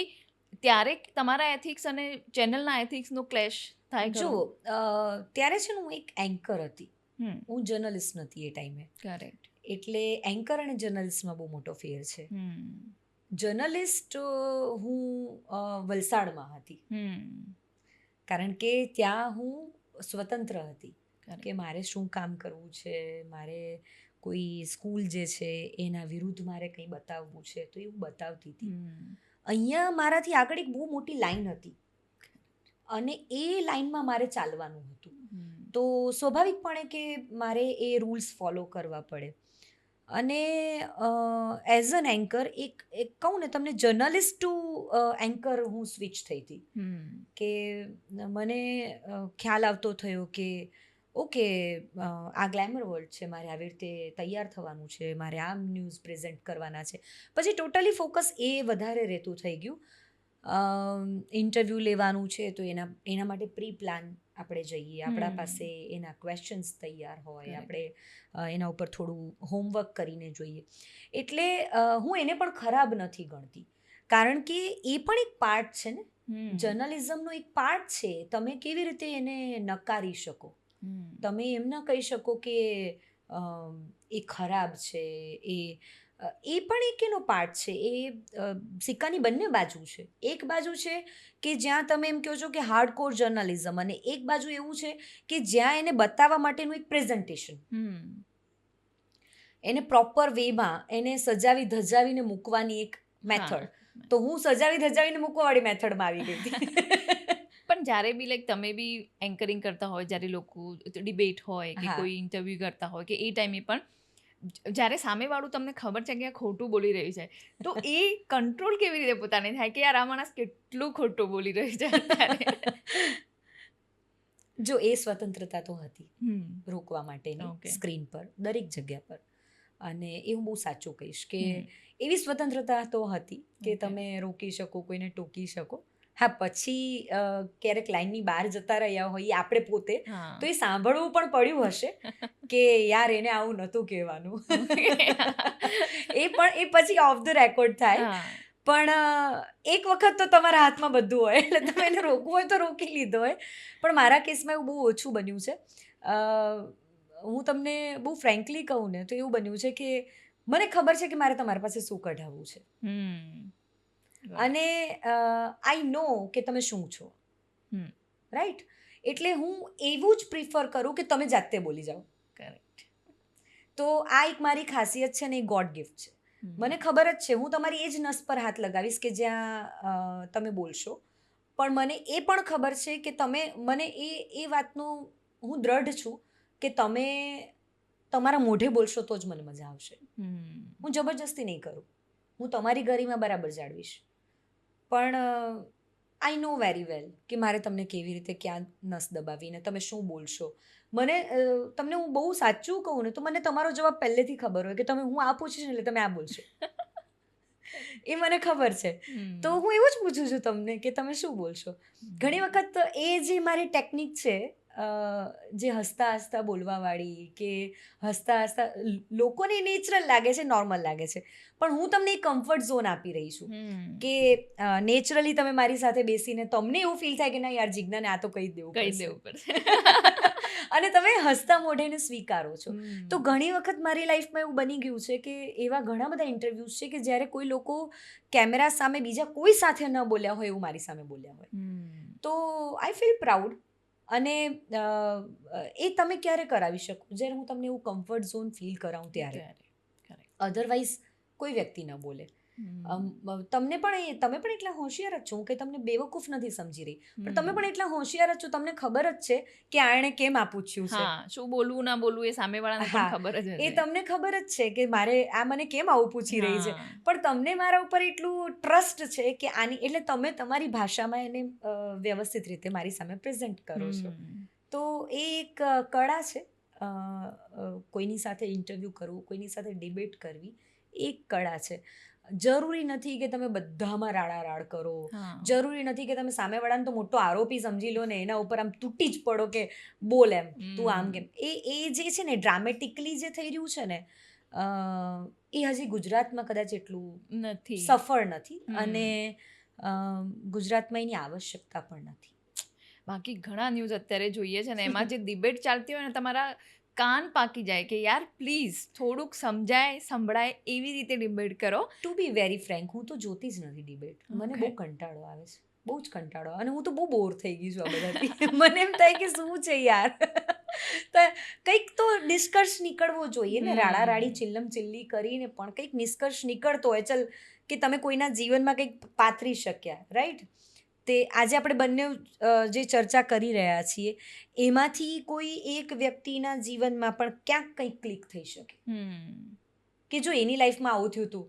ત્યારે તમારા એથિક્સ અને ચેનલના એથિક્સનો ક્લેશ થાય જો ખરો ત્યારે છે ને હું એક એન્કર હતી, હમ હું જર્નલિસ્ટ નથી એ ટાઈમે. કરેક્ટ એટલે એન્કર અને જર્નલિસ્ટમાં બહુ મોટો ફેર છે. જર્નલિસ્ટ હું વલસાડમાં હતી, કારણ કે ત્યાં હું સ્વતંત્ર હતી કે મારે શું કામ કરવું છે, મારે કોઈ સ્કૂલ જે છે એના વિરુદ્ધ મારે કંઈ બતાવવું છે તો એ હું બતાવતી હતી. અહીંયા મારાથી આગળ એક બહુ મોટી લાઈન હતી અને એ લાઈનમાં મારે ચાલવાનું હતું. તો સ્વાભાવિકપણે કે મારે એ રૂલ્સ ફોલો કરવા પડે. અને એઝ એન એન્કર એક કહું ને તમને, જર્નલિસ્ટ ટુ એન્કર હું સ્વિચ થઈ હતી કે મને ખ્યાલ આવતો થયો કે ઓકે આ ગ્લેમર વર્લ્ડ છે, મારે આવી રીતે તૈયાર થવાનું છે, મારે આમ ન્યૂઝ પ્રેઝન્ટ કરવાના છે. પછી ટોટલી ફોકસ એ વધારે રહેતું થઈ ગયું. ઇન્ટરવ્યૂ લેવાનું છે તો એના માટે પ્રી પ્લાન આપણે જઈએ, આપણા પાસે એના ક્વેશ્ચન્સ તૈયાર હોય, આપણે એના ઉપર થોડું હોમવર્ક કરીને જોઈએ. એટલે હું એને પણ ખરાબ નથી ગણતી, કારણ કે એ પણ એક પાર્ટ છે ને, જર્નલિઝમનો એક પાર્ટ છે. તમે કેવી રીતે એને નકારી શકો? તમે એમ ન કહી શકો કે એ ખરાબ છે, એ પણ એક એનો પાર્ટ છે. એ સિક્કાની બંને બાજુ છે. એક બાજુ છે કે જ્યાં તમે એમ કહો છો કે હાર્ડકોર જર્નલિઝમ, અને એક બાજુ એવું છે કે જ્યાં એને બતાવવા માટેનું એક પ્રેઝન્ટેશન, એને પ્રોપર વેમાં એને સજાવી ધજાવીને મૂકવાની એક મેથડ. તો હું સજાવી ધજાવીને મૂકવાવાળી મેથડમાં આવી ગઈ હતી. પણ જ્યારે બી લાઈક તમે બી એન્કરિંગ કરતા હોય, જ્યારે લોકો ડિબેટ હોય કે કોઈ ઇન્ટરવ્યૂ કરતા હોય કે એ ટાઈમે પણ જ્યારે સામેવાળું તમને ખબર છે કે આ ખોટું બોલી રહ્યું છે તો એ કંટ્રોલ કેવી રીતે પોતાને થાય કે યાર આ માણસ કેટલું ખોટું બોલી રહ્યું છે અત્યારે? જો એ સ્વતંત્રતા તો હતી રોકવા માટેની સ્ક્રીન પર, દરેક જગ્યા પર. અને એ હું બહુ સાચું કહીશ કે એવી સ્વતંત્રતા તો હતી કે તમે રોકી શકો, કોઈને ટોકી શકો. હા, પછી ક્યારેક લાઈનની બહાર જતા રહ્યા હોય આપણે પોતે, તો એ સાંભળવું પણ પડ્યું હશે કે યાર એને આવું નહોતું કહેવાનું. એ પછી ઓફ ધ રેકોર્ડ થાય. પણ એક વખત તો તમારા હાથમાં બધું હોય, એટલે તમે એને રોકવું હોય તો રોકી લીધો હોય. પણ મારા કેસમાં એવું બહુ ઓછું બન્યું છે. હું તમને બહુ ફ્રેન્કલી કહું ને તો એવું બન્યું છે કે મને ખબર છે કે મારે તમારી પાસે શું કઢાવવું છે, અને આઈ નો કે તમે શું છો, રાઈટ? એટલે હું એવું જ પ્રિફર કરું કે તમે જાતે બોલી જાઓ. કરેક્ટ. તો આ એક મારી ખાસિયત છે ને એ ગોડ ગિફ્ટ છે. મને ખબર જ છે હું તમારી એ જ નસ પર હાથ લગાવીશ કે જ્યાં તમે બોલશો. પણ મને એ પણ ખબર છે કે તમે મને એ વાતનું હું દ્રઢ છું કે તમે તમારા મોઢે બોલશો તો જ મને મજા આવશે. હું જબરજસ્તી નહીં કરું, હું તમારી ગરિમા બરાબર જાળવીશ. પણ આઈ નો વેરી વેલ કે મારે તમને કેવી રીતે ક્યાં નસ દબાવીને તમે શું બોલશો. મને તમને હું બહુ સાચું કહું ને તો મને તમારો જવાબ પહેલેથી ખબર હોય કે તમે હું આ પૂછીશ એટલે તમે આ બોલશો. એ મને ખબર છે. તો હું એવું જ પૂછું છું તમને કે તમે શું બોલશો. ઘણી વખત એ જે મારી ટેકનિક છે, જે હસતા હસતા બોલવાવાળી, કે હસતા હસતા લોકોને નેચરલ લાગે છે, નોર્મલ લાગે છે, પણ હું તમને એક કમ્ફર્ટ ઝોન આપી રહી છું કે નેચરલી તમે મારી સાથે બેસીને તમને એવું ફીલ થાય કે ના યાર જિજ્ઞાને આ તો કહી જ દેવું પડશે. અને તમે હસતા મોઢેને સ્વીકારો છો. તો ઘણી વખત મારી લાઈફમાં એવું બની ગયું છે કે એવા ઘણા બધા ઇન્ટરવ્યૂઝ છે કે જ્યારે કોઈ લોકો કેમેરા સામે બીજા કોઈ સાથે ન બોલ્યા હોય એવું મારી સામે બોલ્યા હોય, તો આઈ ફીલ પ્રાઉડ. અને એ તમે ક્યારે કરાવી શકો? જ્યારે હું તમને એવું કમ્ફર્ટ ઝોન ફીલ કરાવું ત્યારે. અધરવાઇઝ કોઈ વ્યક્તિ ન બોલે. તમે પણ એટલા હોશિયાર જ છો કે તમને બેવકૂફ નથી સમજી રહી, પણ તમે પણ એટલા હોશિયાર જ છો, તમને ખબર જ છે કે આણે કેમ આ પૂછ્યું છે. હા, શું બોલવું ના બોલવું એ સામેવાળાને પણ હા, ખબર જ એ હશે. તમને ખબર જ છે કે મારે આ મને કેમ આવું પૂછી રહી છે, હા. પણ તમને મારા ઉપર એટલું ટ્રસ્ટ છે કે આની એટલે તમે તમારી ભાષામાં એને વ્યવસ્થિત રીતે મારી સામે પ્રેઝન્ટ કરો છો. તો એ એક કળા છે. કોઈની સાથે ઇન્ટરવ્યૂ કરવું, કોઈની સાથે ડિબેટ કરવી, એ એક કળા છે. જરૂરી નથી કે તમે બધામાં રાડારાડ કરો, હા. જરૂરી નથી કે તમે સામેવાળાને તો મોટો આરોપી સમજી લો ને એના ઉપર આમ તૂટી જ પડો કે બોલ એમ તું આમ કેમ. એ જે છે ને ડ્રામેટિકલી જે થઈ રહ્યું છે ને, એ હજી ગુજરાતમાં કદાચ એટલું નથી. સફળ નથી, હમ. અને ગુજરાતમાં એની આવશ્યકતા પણ નથી. બાકી ઘણા ન્યૂઝ અત્યારે જોઈએ છે ને, એમાં જે ડિબેટ ચાલતી હોય ને, તમારા કાન પાકી જાય કે યાર પ્લીઝ થોડુંક સમજાય સંભળાય એવી રીતે ડિબેટ કરો. ટુ બી વેરી ફ્રેન્ક, હું તો જોતી જ નથી ડિબેટ. મને બહુ કંટાળો આવે છે, બહુ જ કંટાળો, અને હું તો બહુ બોર થઈ ગઈ છું આ બધાથી. મને એમ થાય કે શું છે યાર, કંઈક તો નિષ્કર્ષ નીકળવો જોઈએ ને. રાડા રાડી ચિલ્લમ ચિલ્લી કરીને પણ કંઈક નિષ્કર્ષ નીકળતો હોય, ચલ કે તમે કોઈના જીવનમાં કંઈક પાથરી શક્યા, રાઈટ? તે આજે આપણે બંને જે ચર્ચા કરી રહ્યા છીએ એમાંથી કોઈ એક વ્યક્તિના જીવનમાં પણ ક્યાંક કંઈક ક્લિક થઈ શકે કે જો એની લાઈફમાં આવું થયું હતું,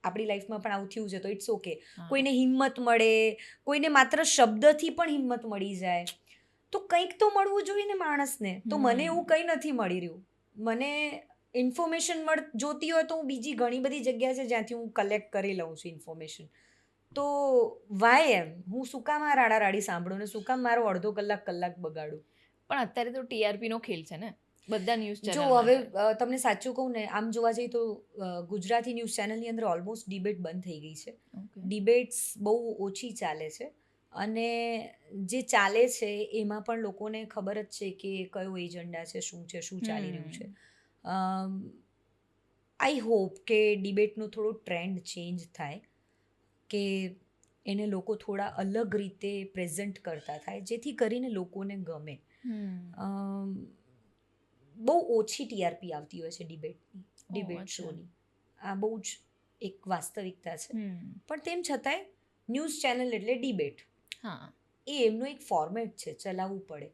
આપણી લાઈફમાં પણ આવું થયું છે, તો ઇટ્સ ઓકે. કોઈને હિંમત મળે, કોઈને માત્ર શબ્દથી પણ હિંમત મળી જાય, તો કંઈક તો મળવું જોઈએ ને માણસને. તો મને એવું કંઈ નથી મળી રહ્યું. મને ઇન્ફોર્મેશન જોતી હોય તો હું બીજી ઘણી બધી જગ્યા છે જ્યાંથી હું કલેક્ટ કરી લઉં છું ઇન્ફોર્મેશન. તો વાય એમ હું શું કામ આ રાડા રાડી સાંભળું ને શું કામ મારો અડધો કલાક બગાડું. પણ અત્યારે તો ટીઆરપી નો ખેલ છે ને બધા ન્યૂઝ ચેનલ. જો હવે તમને સાચું કહું ને, આમ જોવા જઈએ તો ગુજરાતી ન્યૂઝ ચેનલની અંદર ઓલમોસ્ટ ડિબેટ બંધ થઈ ગઈ છે. ડિબેટ્સ બહુ ઓછી ચાલે છે, અને જે ચાલે છે એમાં પણ લોકોને ખબર જ છે કે કયો એજન્ડા છે, શું છે, શું ચાલી રહ્યું છે. આઈ હોપ કે ડિબેટનો થોડો ટ્રેન્ડ ચેન્જ થાય, કે એને લોકો થોડા અલગ રીતે પ્રેઝન્ટ કરતા થાય, જેથી કરીને લોકોને ગમે. બહુ ઓછી ટીઆરપી આવતી હોય છે ડિબેટ શોની. આ બહુ જ એક વાસ્તવિકતા છે. પણ તેમ છતાંય ન્યૂઝ ચેનલ એટલે ડિબેટ, એ એમનું એક ફોર્મેટ છે, ચલાવવું પડે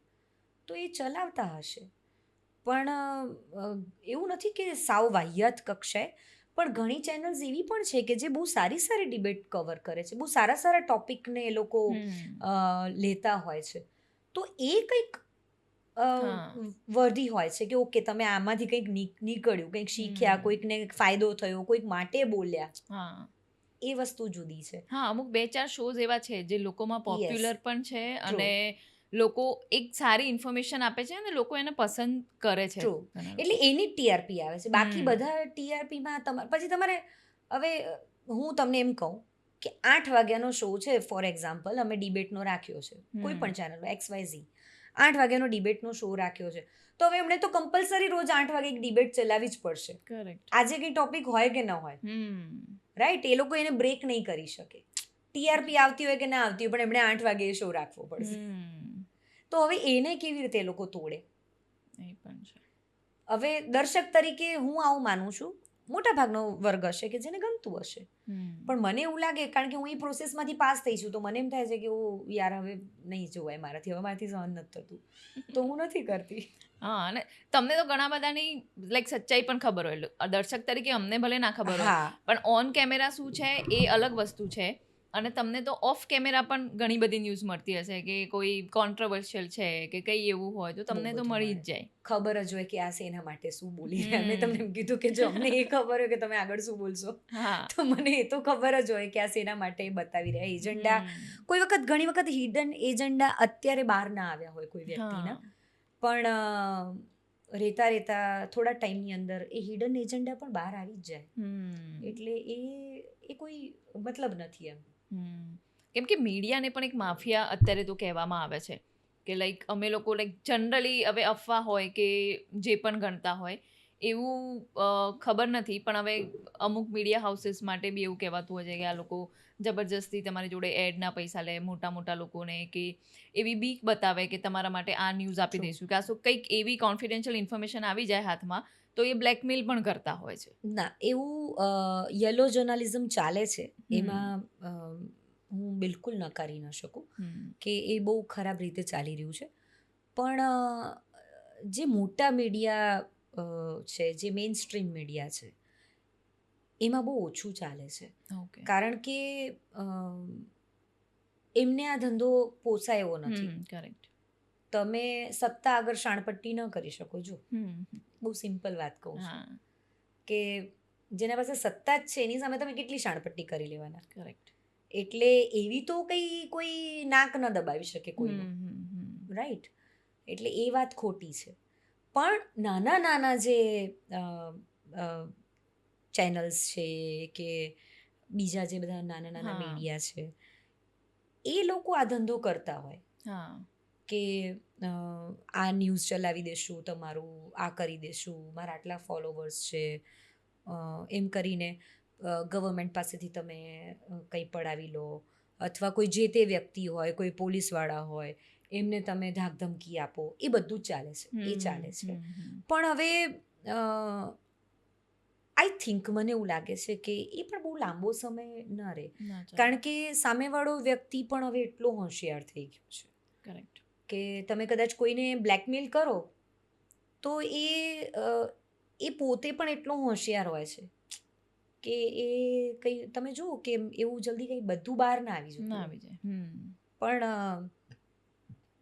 તો એ ચલાવતા હશે. પણ એવું નથી કે સાવ વાહિયાત કક્ષાએ, પણ ઘણી ચેનલ્સ એવી પણ છે કે જે બહુ સારી સારી ડિબેટ કવર કરે છે, બહુ સારા સારા ટોપિકને એ લોકો લેતા હોય છે. તો એ કંઈક વર્ધી હોય છે કે ઓકે તમે આમાંથી કંઈક નીકળ્યું, કંઈક શીખ્યા, કોઈકને ફાયદો થયો, કોઈક માટે બોલ્યા, એ વસ્તુ જુદી છે. હા, અમુક 2-4 શોઝ એવા છે જે લોકોમાં પોપ્યુલર પણ છે, અને લોકો એક સારી ઇન્ફોર્મેશન આપે છે અને લોકો એને પસંદ કરે છે. ટ્રુ, એટલે એની જ ટીઆરપી આવે છે. બાકી બધા ટીઆરપીમાં પછી તમારે, હવે હું તમને એમ કહું કે 8 વાગ્યાનો શો છે, ફોર એક્ઝામ્પલ અમે ડિબેટનો રાખ્યો છે, કોઈ પણ ચેનલ XYZ 8 વાગ્યાનો ડિબેટનો શો રાખ્યો છે, તો હવે એમણે તો કમ્પલસરી રોજ 8 વાગે એક ડિબેટ ચલાવવી જ પડશે. આજે કંઈ ટોપિક હોય કે ન હોય, રાઈટ? એ લોકો એને બ્રેક નહીં કરી શકે. ટીઆરપી આવતી હોય કે ના આવતી હોય, પણ એમણે 8 વાગે એ શો રાખવો પડશે. તો હવે એને કેવી રીતે એ લોકો તોડે? હવે દર્શક તરીકે હું આવું માનું છું, મોટા ભાગનો વર્ગ હશે કે જેને ગમતું હશે, પણ મને એવું લાગે, કારણ કે હું એ પ્રોસેસમાંથી પાસ થઈ છું, તો મને એમ થાય છે કે ઓ યાર હવે નહીં જોવાય મારાથી, હવે મારાથી સહન નથી થતું, તો હું નથી કરતી. હા, અને તમને તો ઘણા બધાની લાઈક સચ્ચાઈ પણ ખબર હોય. દર્શક તરીકે અમને ભલે ના ખબર હોય, પણ ઓન કેમેરા શું છે એ અલગ વસ્તુ છે. અને તમને તો ઓફ કેમેરા પણ ઘણી બધી ન્યૂઝ મળતી હશે કે કોઈ કોન્ટ્રોવર્શિયલ છે કે કંઈ એવું હોય, તો તમને તો મળી જ જાય. ખબર જ હોય કે આ શેના માટે શું બોલી રહ્યા. મેં તમને એમ કીધું કે જો અમને એ ખબર હોય કે તમે આગળ શું બોલશો, તો મને એ તો ખબર જ હોય કે આ શેના માટે બતાવી રહ્યા એજન્ડા. કોઈ વખત, ઘણી વખત હિડન એજન્ડા અત્યારે બહાર ના આવ્યા હોય કોઈ વ્યક્તિના, પણ રહેતા થોડા ટાઈમની અંદર એ હિડન એજન્ડા પણ બહાર આવી જ જાય. એટલે એ કોઈ મતલબ નથી એમ. કેમ કે મીડિયાને પણ એક માફિયા અત્યારે તો કહેવામાં આવે છે કે લાઈક અમે લોકો લાઈક જનરલી હવે અફવા હોય કે જે પણ ગણતા હોય એવું ખબર નથી, પણ હવે અમુક મીડિયા હાઉસીસ માટે બી એવું કહેવાતું હોય છે કે આ લોકો જબરજસ્તી તમારી જોડે એડના પૈસા લે મોટા લોકોને, કે એવી બીક બતાવે કે તમારા માટે આ ન્યૂઝ આપી દઈશું, કે આ શું કંઈક એવી કોન્ફિડેન્શિયલ ઇન્ફોર્મેશન આવી જાય હાથમાં તો એ બ્લેકમેલ પણ કરતા હોય છે. ના એવું યલો જર્નલિઝમ ચાલે છે એમાં હું બિલકુલ નકારી ન શકું કે એ બહુ ખરાબ રીતે ચાલી રહ્યું છે. પણ જે મોટા મીડિયા છે, જે મેઇન સ્ટ્રીમ મીડિયા છે, એમાં બહુ ઓછું ચાલે છે. ઓકે. કારણ કે એમને આ ધંધો પોસાય એવો નથી. કરેક્ટ. તમે સત્તા આગળ શાણપટ્ટી ન કરી શકો. જો બહુ સિમ્પલ વાત કહું છું હા, કે જેના પાસે સત્તા જ છે એની સામે તમે કેટલી શાણપટ્ટી કરી લેવાના. કરેક્ટ. એટલે એવી તો કોઈ નાક ન દબાવી શકે કોઈનું, રાઈટ? એટલે એ વાત ખોટી છે. પણ નાના નાના જે ચેનલ્સ છે કે બીજા જે બધા નાના નાના હા. મીડિયા છે, એ લોકો આ ધંધો કરતા હોય હા. કે આ ન્યૂઝ ચલાવી દેશું, તમારું આ કરી દેશું, મારા આટલા ફોલોવર્સ છે, એમ કરીને ગવર્મેન્ટ પાસેથી તમે કંઈ પડાવી લો, અથવા કોઈ જે તે વ્યક્તિ હોય, કોઈ પોલીસવાળા હોય, એમને તમે ધાકધમકી આપો, એ બધું જ ચાલે છે, એ ચાલે છે. પણ હવે આઈ થિંક મને એવું લાગે છે કે એ પણ બહુ લાંબો સમય ન રહે. કારણ કે સામેવાળો વ્યક્તિ પણ હવે એટલો હોશિયાર થઈ ગયો છે કરેક્ટ. કે તમે કદાચ કોઈને બ્લેકમેલ કરો તો એ પોતે પણ એટલો હોશિયાર હોય છે કે એ કંઈ તમે જુઓ કે એવું જલ્દી કંઈ બધું બહાર ના આવી જતું ના હોય. આવી જાય. પણ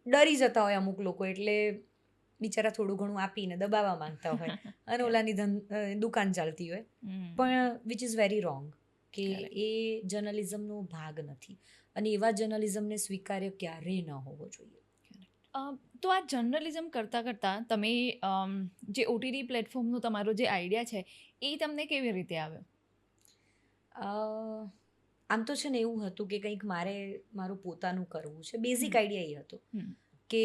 ડરી જતા હોય અમુક લોકો, એટલે બિચારા થોડું ઘણું આપીને દબાવવા માંગતા હોય અને ઓલાની દુકાન ચાલતી હોય. પણ વિચ ઇઝ વેરી રોંગ કે Correct. એ જર્નલિઝમનો ભાગ નથી અને એવા જર્નલિઝમને સ્વીકાર્ય ક્યારેય ન હોવો જોઈએ. તો આ જર્નલિઝમ કરતાં કરતાં તમે જે ઓટીટી પ્લેટફોર્મનો તમારો જે આઈડિયા છે એ તમને કેવી રીતે આવ્યો? આમ તો છે ને એવું હતું કે કંઈક મારું પોતાનું કરવું છે. બેઝિક આઈડિયા એ હતો કે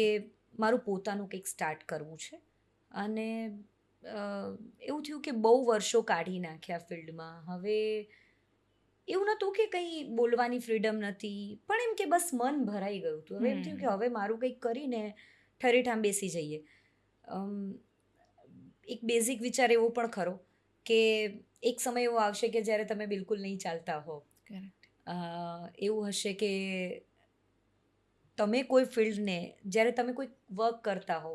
મારું પોતાનું કંઈક સ્ટાર્ટ કરવું છે. અને એવું થયું કે બહુ વર્ષો કાઢી નાખ્યા ફિલ્ડમાં. હવે એવું નહોતું કે કંઈ બોલવાની ફ્રીડમ નથી, પણ એમ કે બસ મન ભરાઈ ગયું હતું. હવે એમ થયું કે હવે મારું કંઈક કરીને ઠરેઠામ બેસી જઈએ. એક બેઝિક વિચાર એવો પણ ખરો કે એક સમય એવો આવશે કે જ્યારે તમે બિલકુલ નહીં ચાલતા હો. કરેક્ટ. એવું હશે કે તમે કોઈ ફિલ્ડને, જ્યારે તમે કોઈ વર્ક કરતા હો,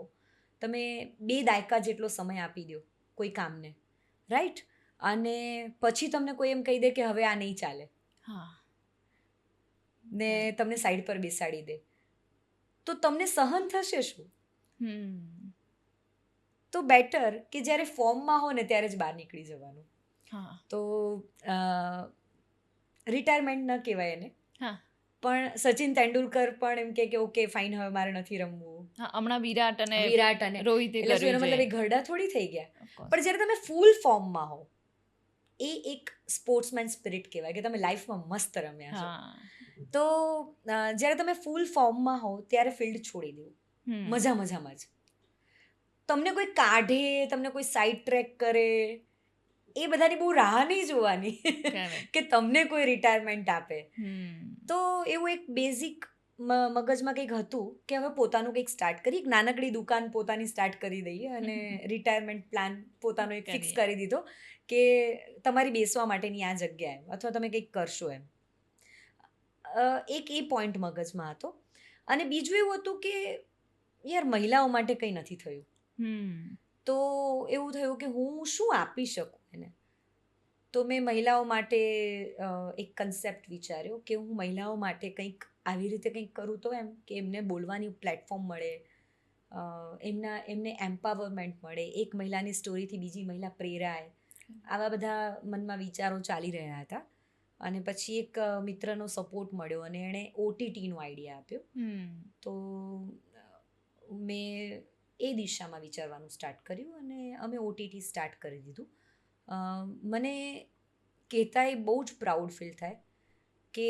તમે 2 દાયકા જેટલો સમય આપી દો કોઈ કામને, રાઈટ? અને પછી તમને કોઈ એમ કહી દે કે હવે આ નહીં ચાલે હા. ને તમને સાઈડ પર બેસાડી દે, તો તમને સહન થશે શું? તો બેટર કે જ્યારે ફોર્મમાં હો ને ત્યારે જ બહાર નીકળી જવાનું. હા. તો રિટાયરમેન્ટ ન કહેવાય એને, હા. પણ સચિન તેંડુલકર પણ એમ કે ઓકે ફાઇન, હવે મારે નથી રમવું. હા, હમણાં વિરાટ અને રોહિતે એટલે શું એનો કર્યું છે. મતલબ એ ઘરડા થોડી થઈ ગયા. Of course. પણ જ્યારે તમે ફૂલ ફોર્મમાં હો, એ એક સ્પોર્ટ્સમેન સ્પિરિટ કહેવાય કે તમે લાઈફમાં મસ્ત રમ્યા છો. હા. તો જ્યારે તમે ફૂલ ફોર્મમાં હો ત્યારે ફિલ્ડ છોડી દેવું, મજામાં જ. તમને કોઈ કાઢે, તમને કોઈ સાઈડ ટ્રેક કરે, એ બધાની બહુ રાહ નહીં જોવાની Correct. કે તમને કોઈ રિટાયરમેન્ટ આપે. તો એવું એક બેઝિક મગજમાં કંઈક હતું કે હવે પોતાનું કંઈક સ્ટાર્ટ કરી, એક નાનકડી દુકાન પોતાની સ્ટાર્ટ કરી દઈએ અને રિટાયરમેન્ટ પ્લાન પોતાનો એક ફિક્સ કરી દીધો કે તમારી બેસવા માટેની આ જગ્યા એમ, અથવા તમે કંઈક કરશો એમ. એક એ પોઈન્ટ મગજમાં હતો. અને બીજું એવું હતું કે યાર મહિલાઓ માટે કંઈ નથી થયું. તો એવું થયું કે હું શું આપી શકું એને. તો મેં મહિલાઓ માટે એક કન્સેપ્ટ વિચાર્યો કે હું મહિલાઓ માટે કંઈક આવી રીતે કંઈક કરું તો એમ કે એમને બોલવાની પ્લેટફોર્મ મળે, એમને એમ્પાવરમેન્ટ મળે, એક મહિલાની સ્ટોરીથી બીજી મહિલા પ્રેરાય. આવા બધા મનમાં વિચારો ચાલી રહ્યા હતા. અને પછી એક મિત્રનો સપોર્ટ મળ્યો અને એણે ઓટીટીનો આઈડિયા આપ્યો. તો મેં એ દિશામાં વિચારવાનું સ્ટાર્ટ કર્યું અને અમે ઓટીટી સ્ટાર્ટ કરી દીધું. મને કહેતાંય બહુ જ પ્રાઉડ ફીલ થાય કે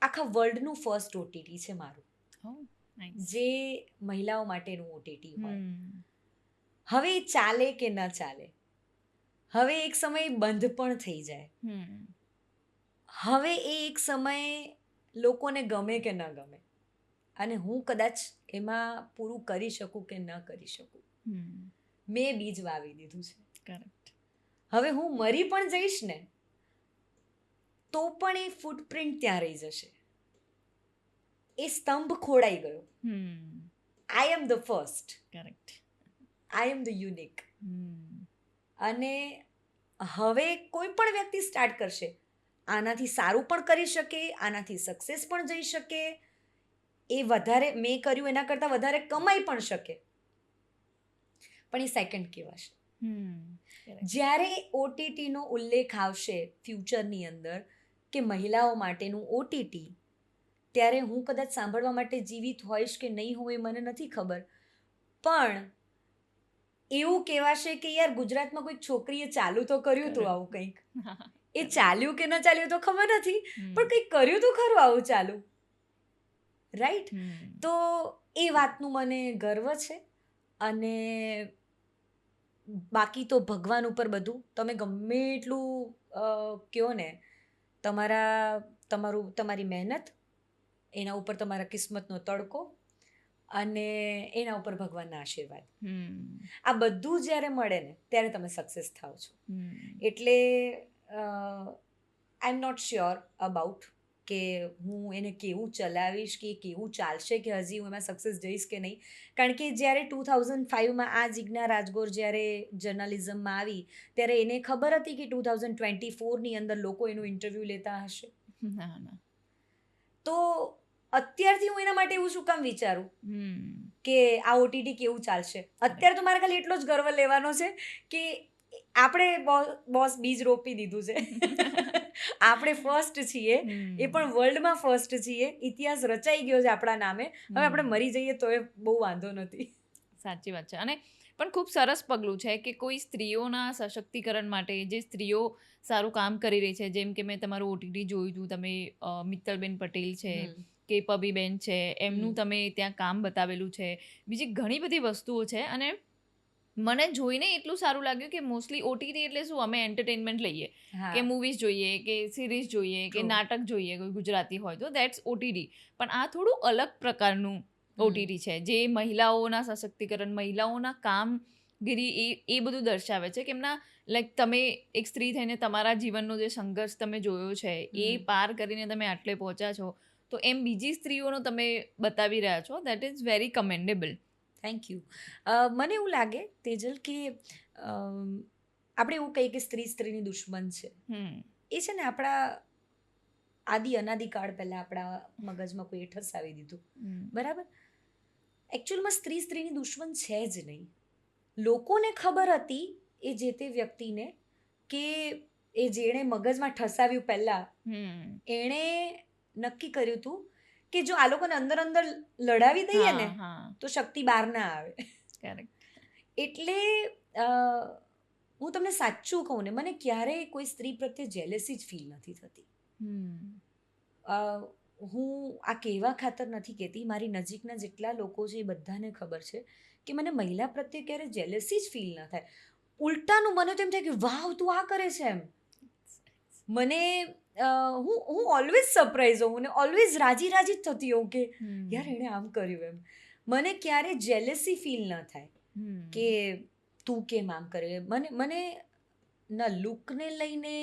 આખા વર્લ્ડનું ફર્સ્ટ ઓટીટી છે મારું, જે મહિલાઓ માટેનું ઓટીટી હોય. હવે એ ચાલે કે ન ચાલે, હવે એક સમય બંધ પણ થઈ જાય, હવે એ એક સમયે લોકોને ગમે કે ન ગમે, અને હું કદાચ એમાં પૂરું કરી શકું કે ન કરી શકું. મેં બીજ વાવી દીધું છે. કરેક્ટ. હવે હું મરી પણ જઈશ ને તો પણ એ ફૂટપ્રિન્ટ ત્યાં રહી જશે. એ સ્તંભ ખોડાઈ ગયો. I am the first, correct. I am the unique. અને હવે કોઈ પણ વ્યક્તિ સ્ટાર્ટ કરશે, આનાથી સારું પણ કરી શકે, આનાથી સક્સેસ પણ જઈ શકે, એ વધારે મેં કર્યું એના કરતાં વધારે કમાઈ પણ શકે, પણ એ સેકન્ડ કહેવાશે. જ્યારે ઓટીટીનો ઉલ્લેખ આવશે ફ્યુચરની અંદર કે મહિલાઓ માટેનું ઓટીટી, ત્યારે હું કદાચ સાંભળવા માટે જીવિત હોઈશ કે નહીં હોય એ મને નથી ખબર, પણ એવું કહેવાશે કે યાર ગુજરાતમાં કોઈ છોકરીએ ચાલુ તો કર્યું હતું આવું કંઈક. એ ચાલ્યું કે ન ચાલ્યું તો ખબર નથી, પણ કંઈક કર્યું તો ખરું આવું ચાલુ, રાઈટ? તો એ વાતનું મને ગર્વ છે. અને બાકી તો ભગવાન ઉપર બધું, તમે ગમે એટલું કહો ને, તમારી મહેનત, એના ઉપર તમારા કિસ્મતનો તડકો અને એના ઉપર ભગવાનના આશીર્વાદ, આ બધું જ્યારે મળે ને ત્યારે તમે સક્સેસ થાઓ છો. એટલે આઈ એમ નોટ શ્યોર અબાઉટ કે હું એને કેવું ચલાવીશ કે કેવું ચાલશે, કે હજી હું એમાં સક્સેસ જઈશ કે નહીં. કારણ કે જ્યારે 2005માં આ જિજ્ઞા રાજગોર જ્યારે જર્નલિઝમમાં આવી, ત્યારે એને ખબર હતી કે 2024ની અંદર લોકો એનું ઇન્ટરવ્યૂ લેતા હશે? તો અત્યારથી હું એના માટે એવું શું કામ વિચારું કે આ ઓટીટી કેવું ચાલશે? અત્યારે તો મારે ખાલી એટલો જ ગર્વ લેવાનો છે કે આપણે બોસ બીજ રોપી દીધું છે. આપણે ફર્સ્ટ છીએ, એ પણ વર્લ્ડમાં ફર્સ્ટ છીએ. ઇતિહાસ રચાઈ ગયો છે આપણા નામે. હવે આપણે મરી જઈએ તો એ બહુ વાંધો નથી. સાચી વાત છે. અને પણ ખૂબ સરસ પગલું છે કે કોઈ સ્ત્રીઓના સશક્તિકરણ માટે જે સ્ત્રીઓ સારું કામ કરી રહી છે, જેમ કે મેં તમારું ઓટીટી જોયું હતું, તમે મિત્તલબેન પટેલ છે કે પબીબેન છે, એમનું તમે ત્યાં કામ બતાવેલું છે, બીજી ઘણી બધી વસ્તુઓ છે. અને મને જોઈને એટલું સારું લાગ્યું કે મોસ્ટલી ઓટીટી એટલે શું, અમે એન્ટરટેનમેન્ટ લઈએ કે મૂવીઝ જોઈએ કે સિરીઝ જોઈએ કે નાટક જોઈએ, કોઈ ગુજરાતી હોય તો દેટ્સ ઓટીટી. પણ આ થોડું અલગ પ્રકારનું ઓટીટી છે જે મહિલાઓના સશક્તિકરણ, મહિલાઓના કામગીરી એ બધું દર્શાવે છે કે એમના લાઈક તમે એક સ્ત્રી થઈને તમારા જીવનનો જે સંઘર્ષ તમે જોયો છે એ પાર કરીને તમે આટલે પહોંચ્યા છો, તો એમ બીજી સ્ત્રીઓનો તમે બતાવી રહ્યા છો. That is very commendable. Thank you. મને એવું લાગે તેજલ કે આપણે એવું કહીએ કે સ્ત્રીની દુશ્મન છે. એ છે ને આપણા અનાદિકાળ પહેલાં આપણા મગજમાં કોઈએ ઠસાવી દીધું, બરાબર? એકચ્યુઅલમાં સ્ત્રીની દુશ્મન છે જ નહીં. લોકોને ખબર હતી એ જે તે વ્યક્તિને કે એ જેણે મગજમાં ઠસાવ્યું પહેલાં, એણે નક્કી કર્યું હતું કે જો આ લોકોને અંદર લડાવી દઈએ ને તો શક્તિ બહાર ના આવે. એટલે હું તમને સાચું કહું ને, મને ક્યારેય કોઈ સ્ત્રી પ્રત્યે જેલેસી જ ફીલ નથી થતી. હું આ કહેવા ખાતર નથી કહેતી, મારી નજીકના જેટલા લોકો છે એ બધાને ખબર છે કે મને મહિલા પ્રત્યે ક્યારેય જેલેસી જ ફીલ ન થાય. ઉલટાનું મને તો એમ થાય કે વાવ, તું આ કરે છે એમ. મને હું ઓલવેઝ સરપ્રાઈઝ હોઉં ને ઓલવેઝ રાજી જ થતી હોઉં કે યાર એણે આમ કર્યું એમ. મને ક્યારે જેલેસી ફીલ ન થાય કે તું કેમ આમ કરે. મને ન લુકને લઈને,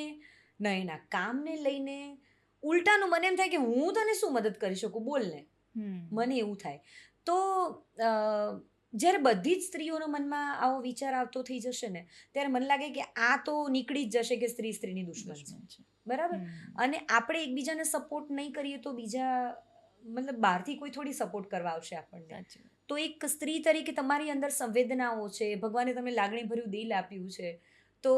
ન એના કામને લઈને, ઉલટાનું મને એમ થાય કે હું તને શું મદદ કરી શકું, બોલ ને. મને એવું થાય. તો જ્યારે બધી જ સ્ત્રીઓના મનમાં આવો વિચાર આવતો થઈ જશે ને, ત્યારે મને લાગે કે આ તો નીકળી જ જશે કે સ્ત્રીની દુશ્મન છે, બરાબર? અને આપણે એકબીજાને સપોર્ટ નહીં કરીએ તો બીજા, મતલબ બહારથી કોઈ થોડી સપોર્ટ કરવા આવશે આપણને. તો એક સ્ત્રી તરીકે તમારી અંદર સંવેદનાઓ છે, ભગવાને તમને લાગણીભર્યું દિલ આપ્યું છે, તો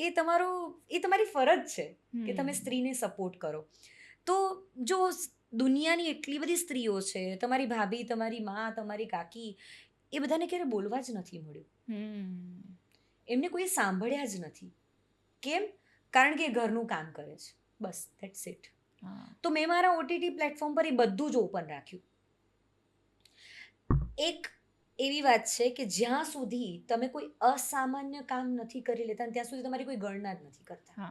એ તમારી ફરજ છે કે તમે સ્ત્રીને સપોર્ટ કરો. તો જો દુનિયાની એટલી બધી સ્ત્રીઓ છે, તમારી ભાભી, તમારી માં, તમારી કાકી, એ બધાને ક્યારે બોલવા જ નથી મળ્યું. એમને કોઈ સાંભળ્યા જ નથી. કેમ? કારણ કે એ ઘરનું કામ કરે છે, બસ, ધેટ્સ ઇટ. તો મેં મારા ઓટીટી પ્લેટફોર્મ પર એ બધું જ ઓપન રાખ્યું. એક એવી વાત છે કે જ્યાં સુધી તમે કોઈ અસામાન્ય કામ નથી કરી લેતા ત્યાં સુધી તમારી કોઈ ગણના જ નથી કરતા.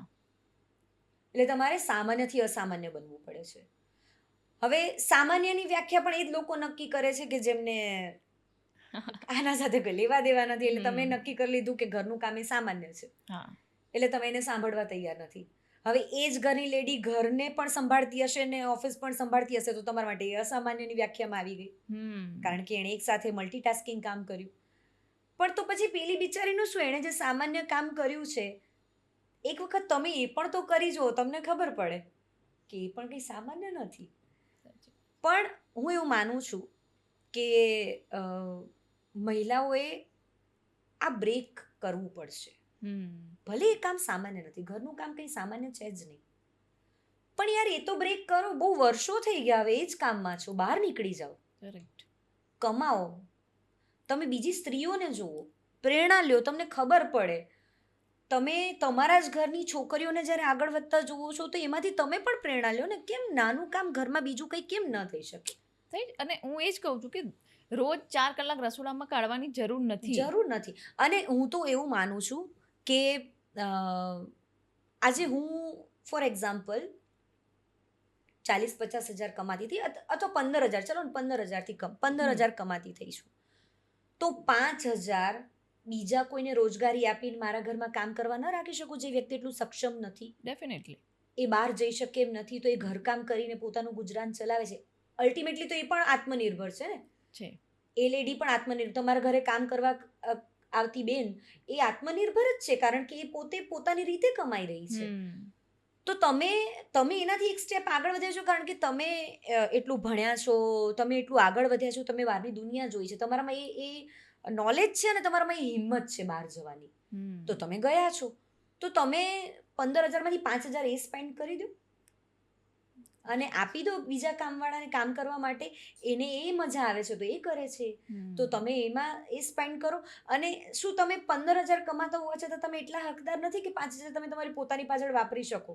એટલે તમારે સામાન્યથી અસામાન્ય બનવું પડે છે. હવે સામાન્યની વ્યાખ્યા પણ એ જ લોકો નક્કી કરે છે કે જેમને આના સાથે કોઈ લેવા દેવા નથી, એટલે તમે હમ. નક્કી કરી લીધું કે ઘરનું કામ એ સામાન્ય છે, હા. એટલે તમે એને સાંભળવા તૈયાર નથી. હવે એ જ ઘરની લેડી ઘરને પણ સંભાળતી હશે ને ઓફિસ પણ સંભાળતી હશે, તો તમારા માટે એ અસામાન્યની વ્યાખ્યામાં આવી ગઈ, કારણ કે એણે એક સાથે મલ્ટીટાસ્કિંગ કામ કર્યું. પણ તો પછી પેલી બિચારીનું શું, એણે જે સામાન્ય કામ કર્યું છે, એક વખત તમે એ પણ તો કરી જુઓ, તમને ખબર પડે કે એ પણ કંઈ સામાન્ય નથી. સાચી. પણ હું એવું માનું છું કે મહિલાઓએ આ બ્રેક કરવું પડશે. ભલે એ કામ સામાન્ય નથી, ઘરનું કામ કંઈ સામાન્ય છે જ નહીં, પણ યાર એ તો બ્રેક કરો. બહુ વર્ષો થઈ ગયા હવે એ જ કામમાં છો, બહાર નીકળી જાઓ, કરેક્ટ. કમાઓ. તમે બીજી સ્ત્રીઓને જુઓ, પ્રેરણા લ્યો, તમને ખબર પડે. તમે તમારા જ ઘરની છોકરીઓને જ્યારે આગળ વધતા જુઓ છો, તો એમાંથી તમે પણ પ્રેરણા લ્યો ને. કેમ નાનું કામ ઘરમાં બીજું કંઈ કેમ ન થઈ શકે? અને હું એ જ કહું છું કે રોજ 4 કલાક રસોડામાં કાઢવાની જરૂર નથી. જરૂર નથી. અને હું તો એવું માનું છું કે આજે હું ફોર એક્ઝામ્પલ 40-50 હજાર કમાતી હતી, અથવા 15 હજાર, ચલો ને 15 હજારથી કમ 15 હજાર કમાતી થઈશું, તો 5 હજાર બીજા કોઈને રોજગારી આપીને મારા ઘરમાં કામ કરવા ન રાખી શકું? જે વ્યક્તિ એટલું સક્ષમ નથી, ડેફિનેટલી. એ બહાર જઈ શકે એમ નથી, તો એ ઘરકામ કરીને પોતાનું ગુજરાન ચલાવે છે. અલ્ટિમેટલી તો એ પણ આત્મનિર્ભર છે ને. છે. એ લેડી પણ આત્મનિર્ભર, તમારા ઘરે કામ કરવા આવતી બેન એ આત્મનિર્ભર જ છે, કારણ કે એ પોતે પોતાની રીતે કમાઈ રહી છે. તો તમે એનાથી એક સ્ટેપ આગળ વધ્યા છો, કારણ કે તમે એટલું ભણ્યા છો, તમે એટલું આગળ વધ્યા છો, તમે બહારની દુનિયા જોઈ છે, તમારામાં એ નોલેજ છે અને તમારામાં એ હિંમત છે બહાર જવાની, તો તમે ગયા છો. તો તમે 15 હજારમાંથી 5 હજાર એ સ્પેન્ડ કરી દો અને આપી દો બીજા કામવાળાને કામ કરવા માટે. એને એ મજા આવે છે તો એ કરે છે, તો તમે એમાં એ સ્પેન્ડ કરો. અને શું તમે 15 હજાર કમાતા હોવા છતાં તમે એટલા હકદાર નથી કે 5 હજાર તમે તમારી પોતાની પાછળ વાપરી શકો?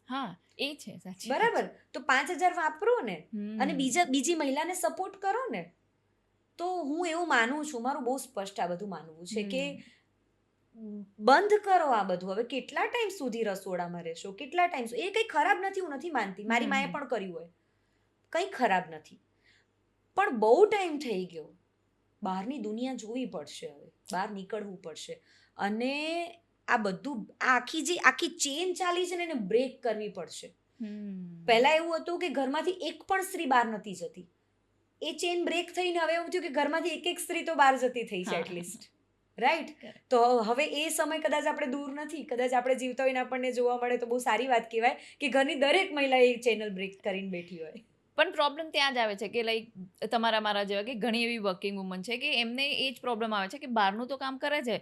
હા, એ છે સાચી વાત બરાબર. છે. તો 5 હજાર વાપરો ને, અને હમ. બીજી મહિલાને સપોર્ટ કરો ને. તો હું એવું માનું છું, મારું બહુ સ્પષ્ટ આ બધું માનવું છે કે બંધ કરો આ બધું. હવે કેટલા ટાઈમ સુધી રસોડામાં રહેશો? કેટલા ટાઈમ? એ કંઈ ખરાબ નથી, હું નથી માનતી, મારી માએ પણ કર્યું હોય, કંઈ ખરાબ નથી. પણ બહુ ટાઈમ થઈ ગયો, બહારની દુનિયા જોવી પડશે, હવે બહાર નીકળવું પડશે. અને આ બધું આખી ચેન ચાલી છે ને, એને બ્રેક કરવી પડશે. પહેલા એવું હતું કે ઘરમાંથી એક પણ સ્ત્રી બહાર નથી જતી, એ ચેન બ્રેક થઈને હવે એવું થયું કે ઘરમાંથી એક સ્ત્રી તો બહાર જતી થઈ છે એટલીસ્ટ, રાઈટ? તો હવે એ સમય કદાચ આપણે દૂર નથી, કદાચ આપણે જીવતા હોઈને આપણને જોવા મળે તો બહુ સારી વાત કહેવાય કે ઘરની દરેક મહિલા એ ચેનલ બ્રેક કરીને બેઠી હોય. પણ પ્રોબ્લેમ ત્યાં જ આવે છે કે લાઈક તમારા મારા જેવા કે ઘણી એવી વર્કિંગ વુમન છે કે એમને એ જ પ્રોબ્લેમ આવે છે કે બહારનું તો કામ કરે છે,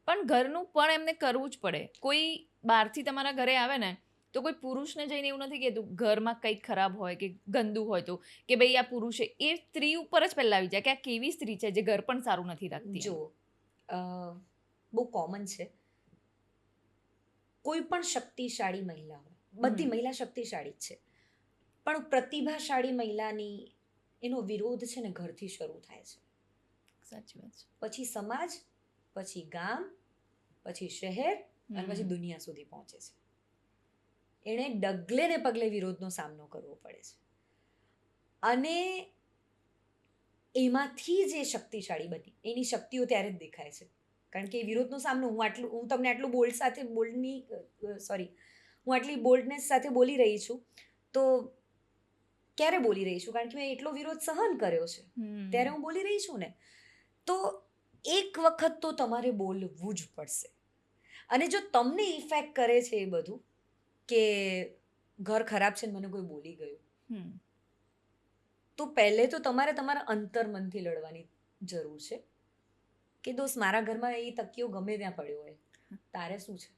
પણ ઘરનું પણ એમને કરવું જ પડે. કોઈ બહારથી તમારા ઘરે આવે ને તો કોઈ પુરુષને જઈને એવું નથી કહેતું ઘરમાં કંઈક ખરાબ હોય કે ગંદુ હોય તો કે ભાઈ આ પુરુષ છે, એ સ્ત્રી ઉપર જ પહેલા આવી જાય કે આ કેવી સ્ત્રી છે જે ઘર પણ સારું નથી રાખતી. જુઓ, બહુ કોમન છે, કોઈ પણ શક્તિશાળી મહિલા હોય, બધી મહિલા શક્તિશાળી જ છે, પણ પ્રતિભાશાળી મહિલાની એનો વિરોધ છે ને ઘરથી શરૂ થાય છે. સાચી વાત છે. પછી સમાજ, પછી ગામ, પછી શહેર, અને પછી દુનિયા સુધી પહોંચે છે. એણે ડગલે ને પગલે વિરોધનો સામનો કરવો પડે છે. અને એમાંથી જે શક્તિશાળી બની, એની શક્તિઓ ત્યારે જ દેખાય છે, કારણ કે એ વિરોધનો સામનો હું તમને આટલું હું આટલી બોલ્ડનેસ સાથે બોલી રહી છું, તો ક્યારે બોલી રહી છું? કારણ કે મેં એટલો વિરોધ સહન કર્યો છે, ત્યારે હું બોલી રહી છું ને. તો એક વખત તો તમારે બોલવું જ પડશે. અને જો તમને ઇફેક્ટ કરે છે એ બધું, કે ઘર ખરાબ છે ને મને કોઈ બોલી ગયું, તો પહેલે તો તમારે તમારા અંતર્મનથી લડવાની જરૂર છે કે દોસ્ત, મારા ઘરમાં એ તકિયો ગમે ત્યાં પડ્યો હોય, તારે શું છે?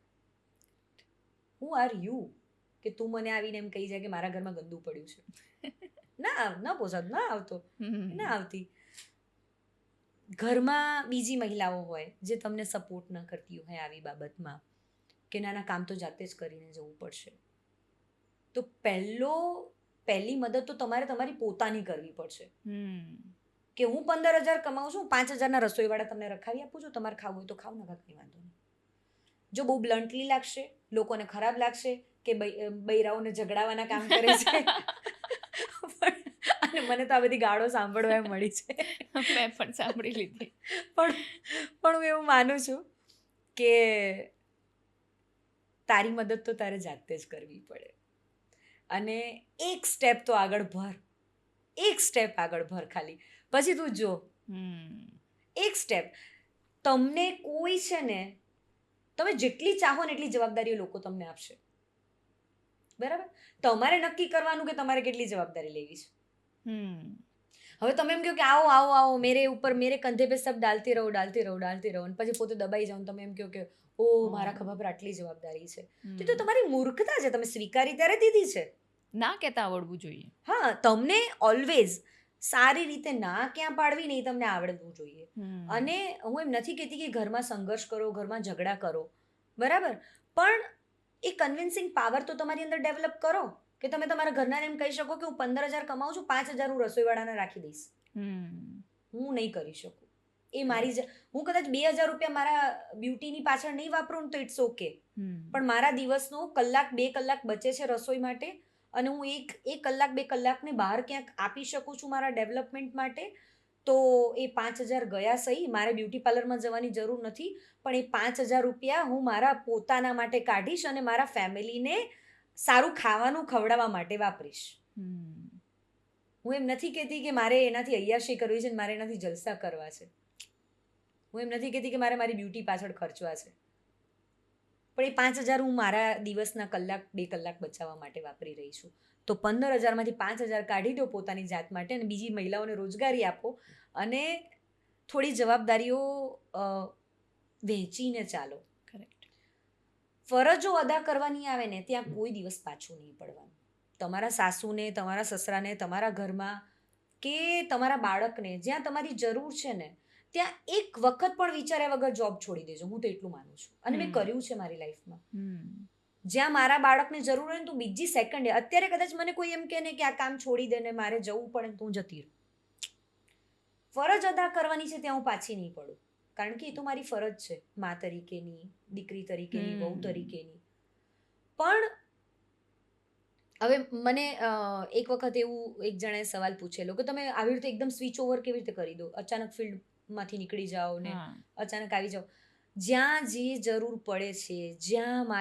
હુ આર યુ કે તું મને આવીને એમ કહી જાય કે મારા ઘરમાં ગંદુ પડ્યું છે? ના પોસાદ, ના આવતો, ના આવતી. ઘરમાં બીજી મહિલાઓ હોય જે તમને સપોર્ટ ન કરતી હોય આવી બાબતમાં, કે નાના કામ તો જાતે જ કરીને જવું પડશે, તો પહેલી મદદ તો તમારે તમારી પોતાની કરવી પડશે. કે હું 15 હજાર કમાઉં છું, 5 હજારના રસોઈવાળા તમને રખાવી આપું છું, તમારે ખાવું હોય તો ખાવ, ના કંઈ વાંધો નહીં. જો બહુ બ્લન્ટલી લાગશે, લોકોને ખરાબ લાગશે કે બૈરાઓને ઝઘડાવાના કામ કરે છે અને મને તો આ બધી ગાળો સાંભળવા મળી છે. મેં પણ સાંભળી લીધી. પણ હું એવું માનું છું કે તારી મદદ તો તારે જાતે જ કરવી પડે. અને એક સ્ટેપ તો આગળ ભર. એક સ્ટેપ આગળ ભર ખાલી. પછી તું જો. એક સ્ટેપ. તમને કોઈ છે ને, તમે જેટલી ચાહો ને એટલી જવાબદારીઓ લોકો તમને આપશે. બરાબર? તમારે નક્કી કરવાનું કે તમારે કેટલી જવાબદારી લેવી છે. હવે તમે એમ કહો કે આવો આવો આવો મેરે ઉપર મેરે કંધે પે સબ ડાલતી રહો ડાલતી રહો ડાલતી રહો, અને પછી પોતે દબાઈ જાઓ ને તમે એમ કહો કે ઓ મારા ખભા પર આટલી જવાબદારી છે. તો તમારી મૂર્ખતા છે. તમે સ્વીકારી ત્યારે દીધી છે. ના કહેતા આવડવું જોઈએ. હા, તમને ઓલવેઝ સારી રીતે ના ક્યાં પાડવી નહીં તમને આવડવું જોઈએ. અને હું એમ નથી કહેતી કે ઘરમાં સંઘર્ષ કરો, ઘરમાં ઝઘડા કરો, બરાબર, પણ એ કન્વિન્સિંગ પાવર તો તમારી અંદર ડેવલપ કરો કે તમે તમારા ઘરનાને એમ કહી શકો કે હું 15,000 કમાઉં છું, 5,000 હું રસોઈવાળાને રાખી દઈશ. હું નહીં કરી શકું. એ મારી હું કદાચ 2,000 રૂપિયા મારા બ્યુટીની પાછળ નહીં વાપરું તો ઇટ્સ ઓકે, પણ મારા દિવસનો કલાક 2 કલાક બચે છે રસોઈ માટે, અને હું એક કલાક 2 કલાકને બહાર ક્યાંક આપી શકું છું મારા ડેવલપમેન્ટ માટે, તો એ 5,000 ગયા સહી. મારે બ્યુટી પાર્લરમાં જવાની જરૂર નથી, પણ એ 5,000 રૂપિયા હું મારા પોતાના માટે કાઢીશ અને મારા ફેમિલીને સારું ખાવાનું ખવડાવવા માટે વાપરીશ. હું એમ નથી કહેતી કે મારે એનાથી અય્યાશી કરવી છે, મારે એનાથી જલસા કરવા છે. હું એમ નથી કહેતી કે મારે મારી બ્યુટી પાછળ ખર્ચવા છે, પણ એ 5,000 હું મારા દિવસના કલાક 2 કલાક બચાવવા માટે વાપરી રહી છું. તો 15,000માંથી 5,000 કાઢી દો પોતાની જાત માટે અને બીજી મહિલાઓને રોજગારી આપો અને થોડી જવાબદારીઓ વહેંચીને ચાલો. કરેક્ટ. ફરજો અદા કરવાની આવે ને ત્યાં કોઈ દિવસ પાછું નહીં પડવાનું. તમારા સાસુને, તમારા સસરાને, તમારા ઘરમાં કે તમારા બાળકને જ્યાં તમારી જરૂર છે ને ત્યાં એક વખત પણ વિચાર્યા વગર જોબ છોડી દેજો. હું તો એટલું માનું છું અને મેં કર્યું છે મારી લાઈફમાં. જ્યાં મારા બાળકને જરૂર હોય ને તો બીજી સેકન્ડે, અત્યારે કદાચ મને કોઈ એમ કહે ને કે આ કામ છોડી દે ને મારે જવું પડે ને તો હું જતી રહું. ફરજ અદા કરવાની છે ત્યાં હું પાછી નહીં પડું, કારણ કે એ તો મારી ફરજ છે, મા તરીકેની, દીકરી તરીકેની, વહુ તરીકેની. પણ હવે મને એક વખત એવું એક જણાએ સવાલ પૂછેલો કે તમે આવી રીતે એકદમ સ્વિચ ઓવર કેવી રીતે કરી દો, અચાનક ફિલ્ડમાંથી નીકળી જાઓ ને અચાનક આવી જાઓ. જ્યાં જે જરૂર પડે છે, જ્યાં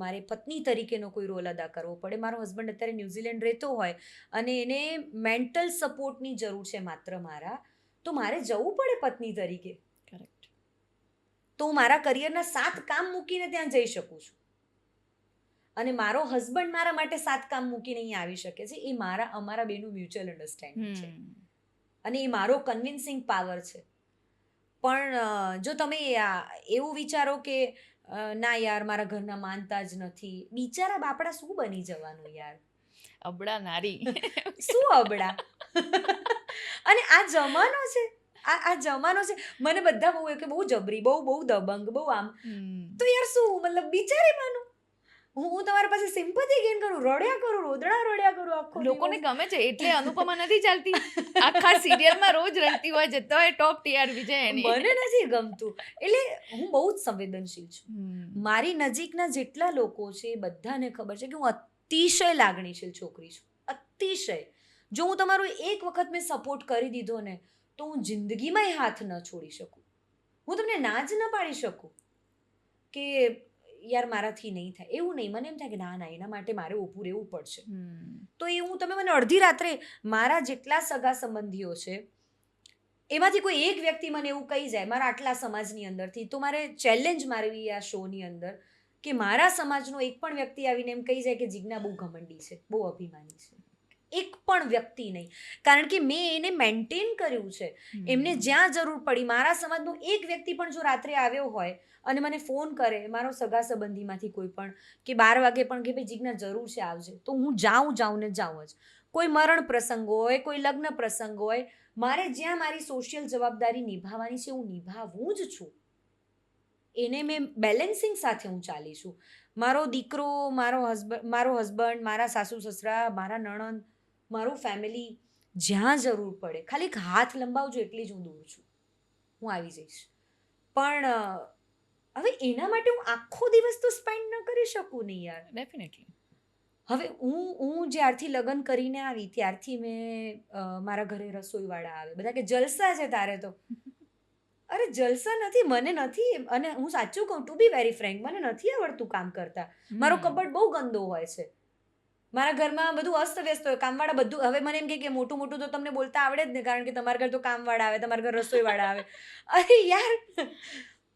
મારે પત્ની તરીકેનો કોઈ રોલ અદા કરવો પડે. મારો હસબન્ડ અત્યારે ન્યૂઝીલેન્ડ રહેતો હોય અને એને મેન્ટલ સપોર્ટની જરૂર છે માત્ર મારા, તો મારે જવું પડે પત્ની તરીકે. કરેક્ટ. તો હું મારા કરિયરના 7 કામ મૂકીને ત્યાં જઈ શકું છું, અને મારો હસબન્ડ મારા માટે 7 કામ મૂકીને અહીંયા આવી શકે છે. એ અમારા બેનું મ્યુચ્યુઅલ અન્ડરસ્ટેન્ડિંગ છે અને એ મારો કન્વિન્સિંગ પાવર છે. પણ જો તમે એવું વિચારો કે ના યાર મારા ઘરના માનતા જ નથી, બિચારા બાપડા શું બની જવાનું યાર, અબડા નારી. શું અબડા. અને આ જમાનો છે, આ જમાનો છે. મને બધા બહુ કે બહુ જબરી, બહુ દબંગ, બહુ આમ. તો યાર શું મતલબ બિચારી માનું હું તમારા પાસે સિમ્પથી ગેઇન કરું, રડ્યા કરું, રોદડા રડ્યા કરું આખો લોકોને ગમે છે એટલે અનુપમા નથી ચાલતી. આખા સિરિયલમાં રોજ રડતી હોય, જતો હોય ટોપ ટીઆરપી છે એની. મને નથી ગમતું. એટલે હું બહુ જ સંવેદનશીલ છું. મારી નજીકના જેટલા લોકો છે એ બધાને ખબર છે કે હું અતિશય લાગણીશીલ છોકરી છું, અતિશય. જો હું તમારો એક વખત મેં સપોર્ટ કરી દીધો ને તો હું જિંદગીમાં હાથ ન છોડી શકું. હું તમને ના જ ન પાડી શકું કે યાર મારાથી નહીં થાય, એવું નહીં. મને એમ થાય કે ના એના માટે મારે ઊભું રહેવું પડશે. તો એ તમે મને અડધી રાત્રે, મારા જેટલા સગા સંબંધીઓ છે એમાંથી કોઈ એક વ્યક્તિ મને એવું કહી જાય મારા આટલા સમાજની અંદરથી, તો મારે ચેલેન્જ મારવી આ શોની અંદર કે મારા સમાજનો એક પણ વ્યક્તિ આવીને એમ કહી જાય કે જીજ્ઞા બહુ ઘમંડી છે, બહુ અભિમાની છે. એક પણ વ્યક્તિ નહીં, કારણ કે મેં એને મેન્ટેન કર્યું છે. એમને જ્યાં જરૂર પડી, મારા સમાજનો એક વ્યક્તિ પણ જો રાત્રે આવ્યો હોય અને મને ફોન કરે, મારો સગા સંબંધીમાંથી કોઈ પણ, કે 12 વાગે પણ કે ભાઈ જીજ્ઞા જરૂર છે આવજે, તો હું જાઉં ને જાઉં જ. કોઈ મરણ પ્રસંગ હોય, કોઈ લગ્ન પ્રસંગ હોય, મારે જ્યાં મારી સોશિયલ જવાબદારી નિભાવવાની છે હું નિભાવું જ છું. એને મેં બેલેન્સિંગ સાથે હું ચાલી છું. મારો દીકરો, મારો હસબન્ડ, મારા સાસુ સસરા, મારા નણંદ, મારું ફેમિલી, જ્યાં જરૂર પડે ખાલી હાથ લંબાવજો એટલી જ હું દૂર છું, હું આવી જઈશ. પણ હવે એના માટે હું આખો દિવસ તો સ્પેન્ડ ન કરી શકું ને યાર. ડેફિનેટલી. હવે હું જ્યારથી લગ્ન કરીને આવી ત્યારથી મેં મારા ઘરે રસોઈવાળા આવે બધા કે જલસા છે તારે તો. અરે જલસા નથી, મને નથી, અને હું સાચું કહું ટુ બી વેરી ફ્રેન્ક, મને નથી આવડતું કામ કરતા. મારો કબડ બહુ ગંદો હોય છે. મારા ઘરમાં બધું અસ્તવ્યસ્ત હોય, કામવાળા બધું, હવે મને એમ કે મોટું મોટું તો તમને બોલતા આવડે જ ને, કારણ કે તમારા ઘર તો કામવાળા આવે, તમારા ઘર રસોઈવાળા આવે. અરે યાર,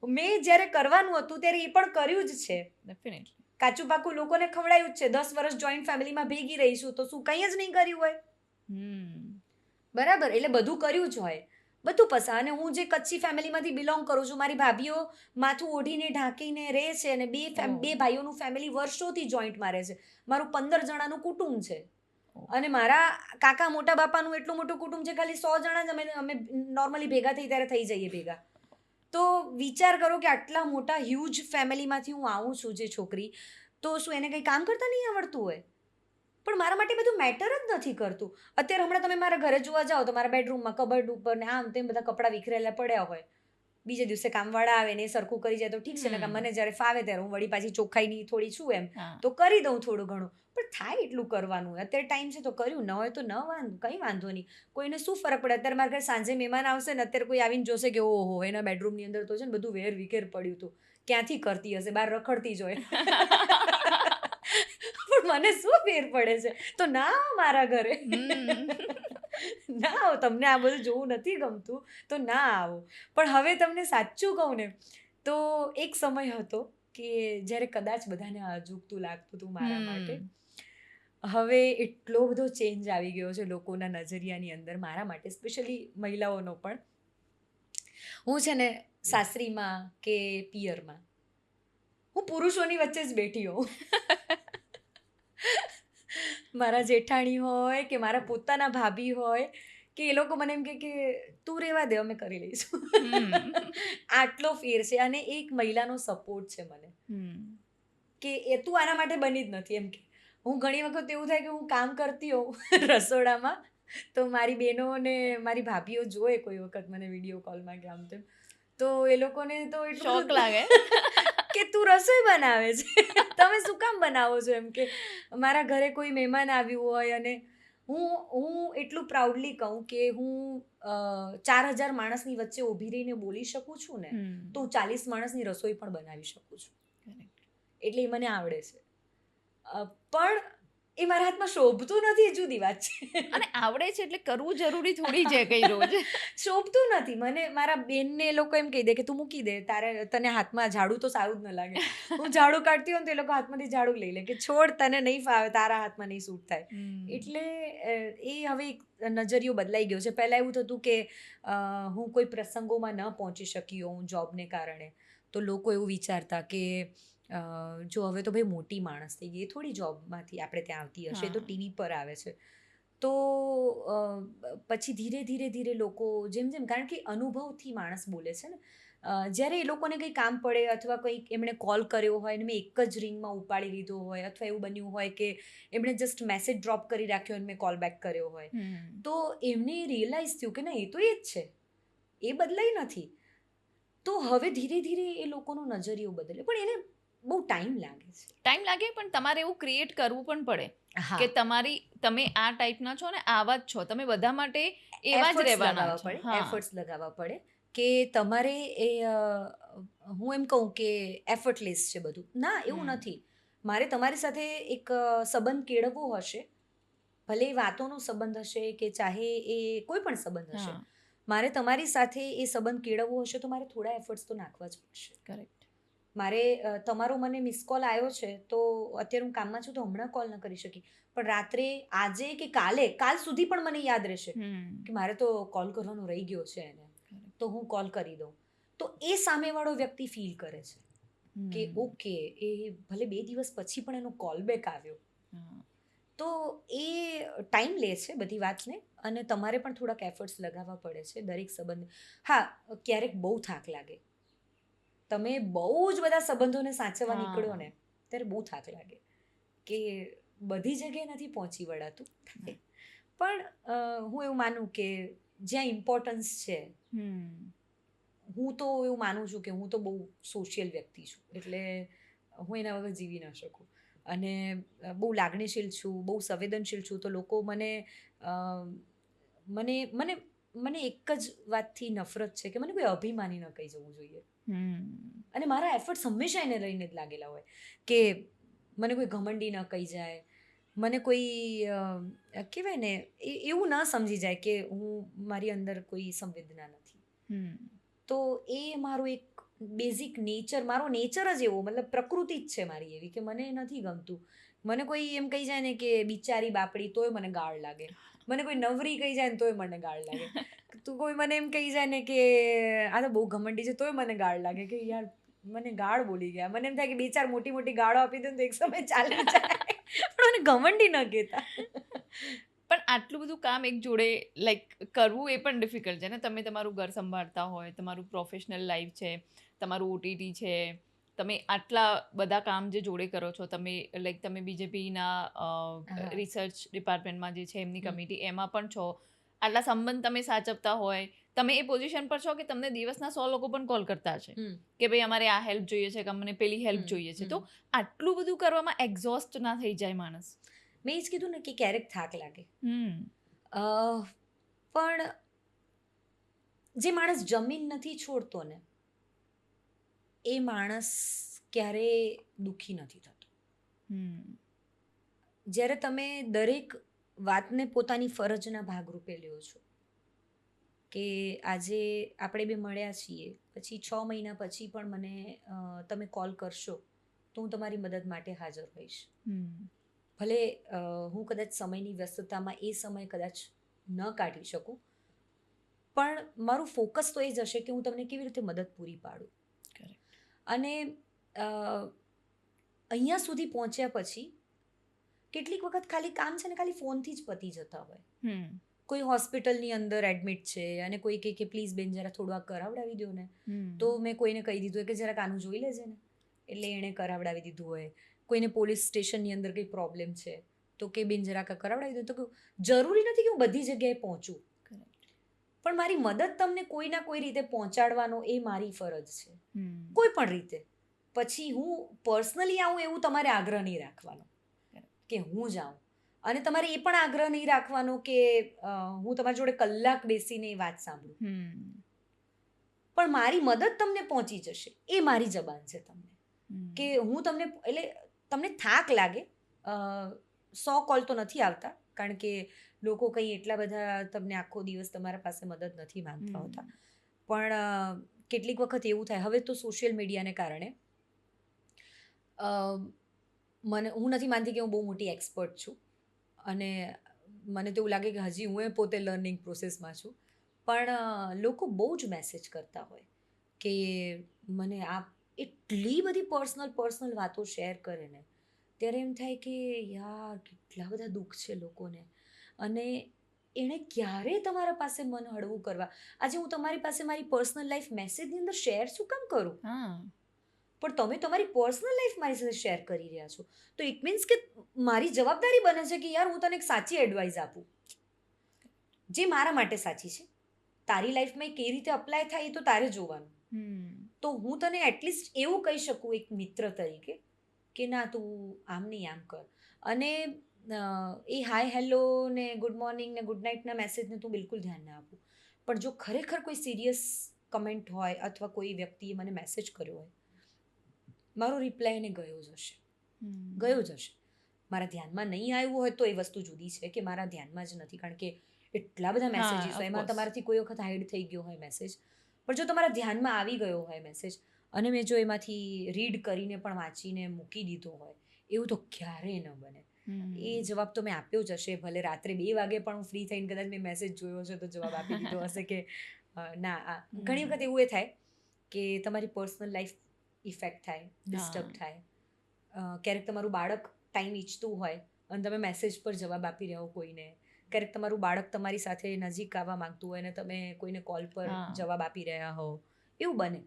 મેં જ્યારે કરવાનું હતું ત્યારે એ પણ કર્યું જ છે. ડેફિનેટલી. કાચું પાકું લોકોને ખવડાયું જ છે. 10 વર્ષ જોઈન્ટ ફેમિલીમાં ભેગી રહીશું તો શું કંઈ જ નહીં કર્યું હોય? બરાબર, એટલે બધું કર્યું જ હોય, બધું પસા. અને હું જે કચ્છી ફેમિલીમાંથી બિલોંગ કરું છું, મારી ભાભીઓ માથું ઓઢીને ઢાંકીને રહે છે, અને બે ભાઈઓનું ફેમિલી વર્ષોથી જોઈન્ટમાં રહે છે. મારું 15 જણાનું કુટુંબ છે, અને મારા કાકા મોટા બાપાનું એટલું મોટું કુટુંબ છે, ખાલી 100 જણા જ અમે નોર્મલી ભેગા થઈ ત્યારે થઈ જઈએ ભેગા. તો વિચાર કરો કે આટલા મોટા હ્યુજ ફેમિલીમાંથી હું આવું છું જે છોકરી, તો શું એને કંઈ કામ કરતા નહીં આવડતું હોય? પણ મારા માટે બધું મેટર જ નથી કરતું. અત્યારે હમણાં તમે મારા ઘરે જોવા જાઓ તો મારા બેડરૂમમાં કબર્ડ ઉપર ને આમ તેમ બધા કપડાં વિખરેલા પડ્યા હોય. બીજે દિવસે કામવાળા આવે ને એ સરખું કરી જાય તો ઠીક છે, ને મને જ્યારે ફાવે ત્યારે હું વળી પાછી ચોખ્ખાઈની થોડી છું એમ તો કરી દઉં થોડું ઘણું. પણ થાય એટલું કરવાનું. અત્યારે ટાઈમ છે તો કર્યું, ન હોય તો ન કંઈ વાંધો નહીં. કોઈને શું ફરક પડે? અત્યારે મારા ઘરે સાંજે મહેમાન આવશે ને, અત્યારે કોઈ આવીને જોશે કે ઓહો એના બેડરૂમની અંદર તો છે ને બધું વેર વિખેર પડ્યું હતું, ક્યાંથી કરતી હશે, બહાર રખડતી જ હોય. પણ મને શું ફેર પડે છે? તો ના આવો મારા ઘરે, ના આવો. તમને આ બધું જોવું નથી ગમતું તો ના આવો. પણ હવે તમને સાચું કહું ને તો એક સમય હતો કે જ્યારે કદાચ બધાને અજુગતું લાગતું હતું મારા માટે. હવે એટલો બધો ચેન્જ આવી ગયો છે લોકોના નજરિયાની અંદર મારા માટે, સ્પેશિયલી મહિલાઓનો પણ. હું છે ને સાસરીમાં કે પિયરમાં હું પુરુષોની વચ્ચે જ બેઠી હોઉં. મારા જેઠાણી હોય કે મારા પોતાના ભાભી હોય કે એ લોકો મને એમ કે તું રહેવા દે, અમે કરી લઈશું. આટલો ફેર છે. અને એક મહિલાનો સપોર્ટ છે મને કે એ તું આના માટે બની જ નથી એમ કે. હું ઘણી વખત એવું થાય કે હું કામ કરતી હોઉં રસોડામાં તો મારી બહેનો ને મારી ભાભીઓ જોએ કોઈ વખત મને વિડીયો કોલમાં કે આમ તેમ, તો એ લોકોને તો એટલું શોક લાગે કે તું રસોઈ બનાવે છે, તમે શું કામ બનાવો છો એમ કે. મારા ઘરે કોઈ મહેમાન આવ્યું હોય અને હું એટલું પ્રાઉડલી કહું કે હું 4000 માણસની વચ્ચે ઊભી રહીને બોલી શકું છું ને, તો હું 40 માણસની રસોઈ પણ બનાવી શકું છું. એટલે એ મને આવડે છે. પણ એ મારા હાથમાં શોભતું નથી, એ જુદી વાત છે. અને આવડે છે એટલે કરવું જરૂરી થોડી છે કઈ રોજ. શોભતું નથી મને. મારા બેનને એ લોકો એમ કહી દે કે તું મૂકી દે, તને હાથમાં ઝાડુ તો સારું જ ન લાગે. હું ઝાડુ કાઢતી હોય ને તો એ લોકો હાથમાંથી ઝાડુ લઈ લે કે છોડ, તને નહીં ફાવે, તારા હાથમાં નહીં સૂટ થાય. એટલે એ હવે એક નજરિયો બદલાઈ ગયો છે. પહેલાં એવું થતું કે હું કોઈ પ્રસંગોમાં ન પહોંચી શકી હોઉં જોબને કારણે તો લોકો એવું વિચારતા કે જો હવે તો ભાઈ મોટી માણસ થઈ ગઈ, થોડી જોબમાંથી આપણે ત્યાં આવતી હશે, તો ટીવી પર આવે છે. તો પછી ધીરે ધીરે ધીરે લોકો જેમ કારણ કે અનુભવથી માણસ બોલે છે ને. જ્યારે એ લોકોને કંઈ કામ પડે અથવા કંઈક એમણે કોલ કર્યો હોય અને મેં એક જ રિંગમાં ઉપાડી લીધો હોય, અથવા એવું બન્યું હોય કે એમણે જસ્ટ મેસેજ ડ્રોપ કરી રાખ્યો અને મેં કોલ બેક કર્યો હોય, તો એમને રિયલાઇઝ થયું કે ના એ તો એ જ છે, એ બદલાઈ નથી. તો હવે ધીરે ધીરે એ લોકોનો નજરિયો બદલે, પણ એને બહુ ટાઈમ લાગે છે. ટાઈમ લાગે, પણ તમારે એવું ક્રિએટ કરવું પણ પડે કે તમે આ ટાઈપના છો ને આવા જ છો, તમે બધા માટે એવા જ રહેવાના છો. એફર્ટ્સ લગાવવા પડે કે તમારે એ હું એમ કહું કે એફર્ટલેસ છે બધું. ના, એવું નથી. મારે તમારી સાથે એક સંબંધ કેળવવો હશે, ભલે એ વાતોનો સંબંધ હશે કે ચાહે એ કોઈ પણ સંબંધ હશે, મારે તમારી સાથે એ સંબંધ કેળવવો હશે તો મારે થોડા એફર્ટ્સ તો નાખવા જ પડશે. કરેક્ટ. મારે તમારો મને મિસ કોલ આવ્યો છે તો અત્યારે હું કામમાં છું તો હમણાં કોલ ન કરી શકી, પણ રાત્રે આજે કે કાલ સુધી પણ મને યાદ રહેશે કે મારે તો કોલ કરવાનો રહી ગયો છે એને, તો હું કોલ કરી દઉં. તો એ સામેવાળો વ્યક્તિ ફીલ કરે છે કે ઓકે, એ ભલે 2 દિવસ પછી પણ એનો કોલ બેક આવ્યો. તો એ ટાઈમ લે છે બધી વાતને, અને તમારે પણ થોડાક એફર્ટ્સ લગાવવા પડે છે દરેક સંબંધ. હા, ક્યારેક બહુ થાક લાગે. તમે બહુ જ બધા સંબંધોને સાચવવા નીકળો ને ત્યારે બહુ થાક લાગે કે બધી જગ્યાએ નથી પહોંચી વળાતું. પણ હું એવું માનું કે જ્યાં ઇમ્પોર્ટન્સ છે, હું તો એવું માનું છું કે હું તો બહુ સોશિયલ વ્યક્તિ છું, એટલે હું એના વગર જીવી ન શકું. અને બહુ લાગણીશીલ છું, બહુ સંવેદનશીલ છું, તો લોકો અ, મને મને મને એક જ વાતથી નફરત છે કે મને કોઈ અભિમાની ન કહી જવું જોઈએ. અને મારા એફર્ટ્સ હંમેશા એને લઈને જ લાગેલા હોય કે મને કોઈ ઘમંડી ન કહી જાય, મને કોઈ કહેવાય ને એવું ન સમજી જાય કે મારી અંદર કોઈ સંવેદના નથી. તો એ મારું એક બેઝિક નેચર, મારો નેચર જ એવો, મતલબ પ્રકૃતિ જ છે મારી એવી કે મને નથી ગમતું. મને કોઈ એમ કહી જાય ને કે બિચારી બાપડી, તોય મને ગાળ લાગે. મને કોઈ નવરી કહી જાય ને તોય મને ગાળ લાગે. તો કોઈ મને એમ કહી જાય ને કે આ તો બહુ ઘમંડી છે, તોય મને ગાળ લાગે કે યાર મને ગાળ બોલી ગયા. મને એમ થાય કે બે ચાર મોટી મોટી ગાળો આપી દે ને તો એક સમય ચાલી જાય. પણ મને ઘમંડી ન કહેતા. પણ આટલું બધું કામ એક જોડે લાઈક કરવું એ પણ ડિફિકલ્ટ છે ને. તમે તમારું ઘર સંભાળતા હોય, તમારું પ્રોફેશનલ લાઈફ છે, તમારું ઓટીટી છે, તમે આટલા બધા કામ જે જોડે કરો છો, તમે લાઈક તમે બીજેપીના હા. રિસર્ચ ડિપાર્ટમેન્ટમાં જે છે એમની હમ. કમિટી એમાં પણ છો, આટલા સંબંધ તમે સાચવતા હોય, તમે એ પોઝિશન પર છો કે તમને દિવસના 100 લોકો પણ કોલ કરતા છે હમ. કે ભાઈ અમારે આ હેલ્પ જોઈએ છે કે અમને પેલી હેલ્પ હમ. જોઈએ છે. હમ. તો આટલું બધું કરવામાં એક્ઝોસ્ટ ના થઈ જાય માણસ? મેં જ કીધું ને કે ક્યારેક થાક લાગે. હમ અ, પણ જે માણસ જમીન નથી છોડતો ને, એ માણસ ક્યારેય દુઃખી નથી થતો. હમ જ્યારે તમે દરેક વાતને પોતાની ફરજના ભાગરૂપે લ્યો છો કે આજે આપણે બે મળ્યા છીએ, પછી 6 મહિના પછી પણ મને તમે કોલ કરશો તો હું તમારી મદદ માટે હાજર હોઈશ. હમ ભલે હું કદાચ સમયની વ્યસ્તતામાં એ સમય કદાચ ન કાઢી શકું, પણ મારું ફોકસ તો એ જ હશે કે હું તમને કેવી રીતે મદદ પૂરી પાડું. Correct. અને અ, અહીંયા સુધી પહોંચ્યા પછી કેટલીક વખત ખાલી કામ છે ને ખાલી ફોનથી જ પતી જતા હોય. હમ કોઈ હોસ્પિટલની અંદર એડમિટ છે અને કોઈ કહે કે પ્લીઝ બેન જરા થોડું આ કરાવડાવી દો ને, તો મેં કોઈને કહી દીધું હોય કે જરાક આનું જોઈ લેજે ને, એટલે એણે કરાવડાવી દીધું હોય. કોઈને પોલીસ સ્ટેશનની અંદર કંઈ પ્રોબ્લેમ છે તો કે બેન જરાક આ કરાવડાવી દો, તો કે જરૂરી નથી કે હું બધી જગ્યાએ પહોંચું, Correct. પણ મારી મદદ તમને કોઈ ના કોઈ રીતે પહોંચાડવાનો એ મારી ફરજ છે, હમ કોઈ પણ રીતે. પછી હું પર્સનલી આવું એવું તમારે આગ્રહ નહીં રાખવાનો કે હું જાઉં, અને તમારે એ પણ આગ્રહ નહીં રાખવાનો કે હું તમારી જોડે કલાક બેસીને એ વાત સાંભળું. હમ પણ મારી મદદ તમને પહોંચી જશે, એ મારી જબાન છે તમને. હમ કે હું તમને, એટલે તમને થાક લાગે, 100 કોલ તો નથી આવતા, કારણ કે લોકો કંઈ એટલા બધા તમને આખો દિવસ તમારા પાસે મદદ નથી માંગતા હોતા. પણ કેટલીક વખત એવું થાય, હવે તો સોશિયલ મીડિયાને કારણે અ, હું નથી માનતી કે હું બહુ મોટી એક્સપર્ટ છું, અને મને તો એવું લાગે કે હજી હું એ પોતે લર્નિંગ પ્રોસેસમાં છું. પણ લોકો બહુ જ મેસેજ કરતા હોય કે મને આ એટલી બધી પર્સનલ વાતો શેર કરે ને, ત્યારે એમ થાય કે યાર કેટલા બધા દુઃખ છે લોકોને, અને એણે ક્યારે તમારા પાસે મન હળવું કરવા. આજે હું તમારી પાસે મારી પર્સનલ લાઈફ મેસેજની અંદર શેર શું કામ કરું? હા પણ તમે તમારી પર્સનલ લાઈફ મારી સાથે શેર કરી રહ્યા છો, તો ઇટ મીન્સ કે મારી જવાબદારી બને છે કે યાર હું તને એક સાચી એડવાઇસ આપું, જે મારા માટે સાચી છે. તારી લાઈફમાં એ કેવી રીતે અપ્લાય થાય એ તો તારે જોવાનું. તો હું તને એટલીસ્ટ એવું કહી શકું એક મિત્ર તરીકે કે ના તું આમ નહીં આમ કર. અને એ હાય હેલો ને ગુડ મોર્નિંગ ને ગુડ નાઇટના મેસેજને તું બિલકુલ ધ્યાન ના આપું. પણ જો ખરેખર કોઈ સિરિયસ કમેન્ટ હોય અથવા કોઈ વ્યક્તિએ મને મેસેજ કર્યો હોય, મારો રિપ્લાય એને ગયો જ હશે, ગયો જ હશે. મારા ધ્યાનમાં નહીં આવ્યું હોય તો એ વસ્તુ જુદી છે કે મારા ધ્યાનમાં જ નથી, કારણ કે એટલા બધા મેસેજીસ હોય, એમાં તમારાથી કોઈ વખત હાઈડ થઈ ગયો હોય મેસેજ. પણ જો તમારા ધ્યાનમાં આવી ગયો હોય મેસેજ, અને મેં જો એમાંથી રીડ કરીને પણ વાંચીને મૂકી દીધો હોય, એવું તો ક્યારેય ન બને. એ જવાબ તો મેં આપ્યો જ હશે, ભલે રાત્રે 2 વાગે પણ હું ફ્રી થઈને કદાચ મેં મેસેજ જોયો હશે તો જવાબ આપી દીધો હશે કે ના. ઘણી વખત એવું એ થાય કે તમારી પર્સનલ લાઈફ ઇફેક્ટ થાય, ડિસ્ટર્બ થાય. ક્યારેક તમારું બાળક ટાઈમ ઈચ્છતું હોય અને તમે મેસેજ પર જવાબ આપી રહ્યા હો કોઈને, ક્યારેક તમારું બાળક તમારી સાથે નજીક આવવા માંગતું હોય અને તમે કોઈને કોલ પર જવાબ આપી રહ્યા હો, એવું બને.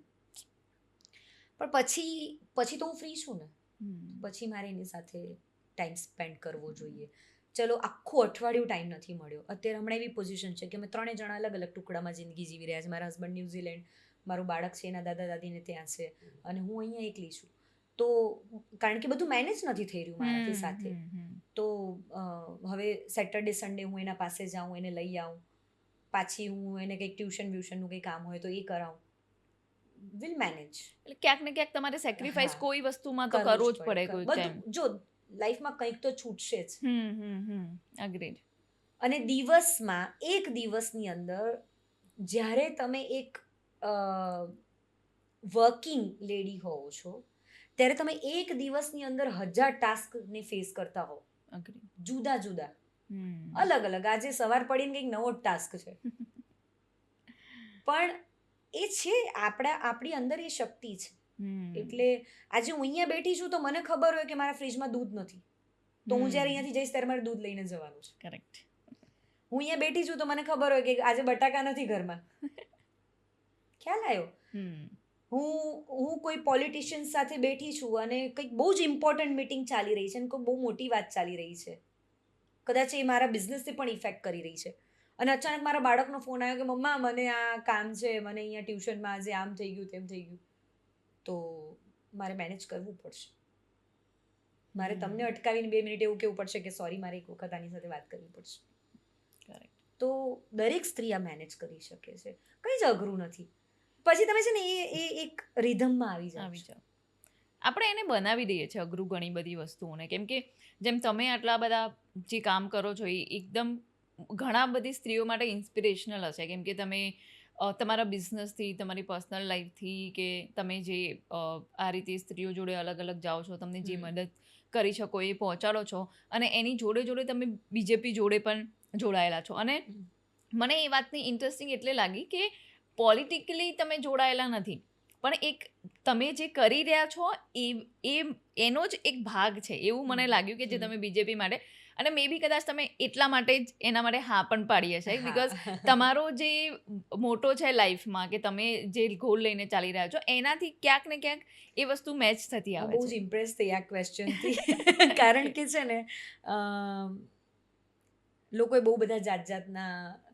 પણ પછી તો હું ફ્રી છું ને, પછી મારે એની સાથે ટાઈમ સ્પેન્ડ કરવો જોઈએ. ચલો આખું અઠવાડિયું ટાઈમ નથી મળ્યો, અત્યારે હમણાં એવી પોઝિશન છે કે અમે 3 જણા અલગ અલગ ટુકડામાં જિંદગી જીવી રહ્યા છે. મારા હસબન્ડ ન્યૂઝીલેન્ડ, મારું બાળક છે એના દાદા દાદીને ત્યાં છે, અને હું અહીંયા એકલી છું. તો કારણ કે બધું મેનેજ નથી થઈ રહ્યું મારાથી સાથે, તો હવે સેટરડે સન્ડે હું એના પાસે જાઉં, એને લઈ આવું, પાછી હું એને કંઈક ટ્યુશન વ્યુશનનું કંઈ કામ હોય તો એ કરાવું, વિલ મેનેજ. એટલે ક્યાંક ને ક્યાંક તમારે સેક્રિફાઈસ હા, કોઈ વસ્તુમાં તો કરવું કરવો જ જ પડે પડે. કોઈ ટાઈમ. બધું જો લાઈફમાં કંઈક તો છૂટશે જ. અગ્રીડ. અને દિવસમાં એક દિવસની અંદર જ્યારે તમે એક વર્કિંગ લેડી હોવો છો, ત્યારે તમે એક દિવસની અંદર 1000 ટાસ્કને ફેસ કરતા હો, અગ્રીડ. જુદા જુદા, અલગ અલગ. આજે સવાર પડીને કંઈક નવો ટાસ્ક છે, પણ એ છે આપણી અંદર એ શક્તિ છે. એટલે આજે હું અહીંયા બેઠી છું તો મને ખબર હોય કે મારા ફ્રીજમાં દૂધ નથી, તો હું જ્યારે અહીંયાથી જઈશ ત્યારે મારે દૂધ લઈને જવાનું છે. કરેક્ટ. હું અહીંયા બેઠી છું તો મને ખબર હોય કે આજે બટાકા નથી ઘરમાં, ખ્યાલ આવ્યો. હું કોઈ પોલિટિશિયન સાથે બેઠી છું અને કંઈક બહુ જ ઇમ્પોર્ટન્ટ મીટિંગ ચાલી રહી છે અને કોઈ બહુ મોટી વાત ચાલી રહી છે, કદાચ એ મારા બિઝનેસને પણ ઇફેક્ટ કરી રહી છે, અને અચાનક મારા બાળકનો ફોન આવ્યો કે મમ્મા મને આ કામ છે, મને અહીંયા ટ્યુશનમાં આજે આમ થઈ ગયું તેમ થઈ ગયું, તો મારે મેનેજ કરવું પડશે. મારે તમને અટકાવીને 2 મિનિટ એવું કહેવું પડશે કે સોરી, મારે એક વખત આની સાથે વાત કરવી પડશે. તો દરેક સ્ત્રી આ મેનેજ કરી શકે છે, કંઈ જ અઘરું નથી. પછી તમે છે ને એ એક રિધમમાં આવી જાઓ. આપણે એને બનાવી દઈએ છીએ અઘરું ઘણી બધી વસ્તુઓને, કેમ કે જેમ તમે આટલા બધા જે કામ કરો છો એ એકદમ ઘણા બધી સ્ત્રીઓ માટે ઇન્સ્પિરેશનલ હશે, કેમ કે તમે તમારા બિઝનેસથી, તમારી પર્સનલ લાઈફથી, કે તમે જે આ રીતે સ્ત્રીઓ જોડે અલગ અલગ જાઓ છો, તમને જે મદદ કરી શકો એ પહોંચાડો છો, અને એની જોડે જોડે તમે બીજેપી જોડે પણ જોડાયેલા છો. અને મને એ વાતની ઇન્ટરેસ્ટિંગ એટલે લાગી કે પોલિટિકલી તમે જોડાયેલા નથી, પણ એક તમે જે કરી રહ્યા છો એનો જ એક ભાગ છે એવું મને લાગ્યું, કે જે તમે બીજેપી માટે, અને મે બી કદાચ તમે એટલા માટે જ એના માટે હા પણ પાડી હશે, બિકોઝ તમારો જે મોટો છે લાઈફમાં, કે તમે જે ગોલ લઈને ચાલી રહ્યા છો એનાથી ક્યાંક ને ક્યાંક એ વસ્તુ મેચ થતી આવે છે. બહુ જ ઇમ્પ્રેસ થઈ આ ક્વેશ્ચનથી, કારણ કે છે ને લોકોએ બહુ બધા જાત જાતના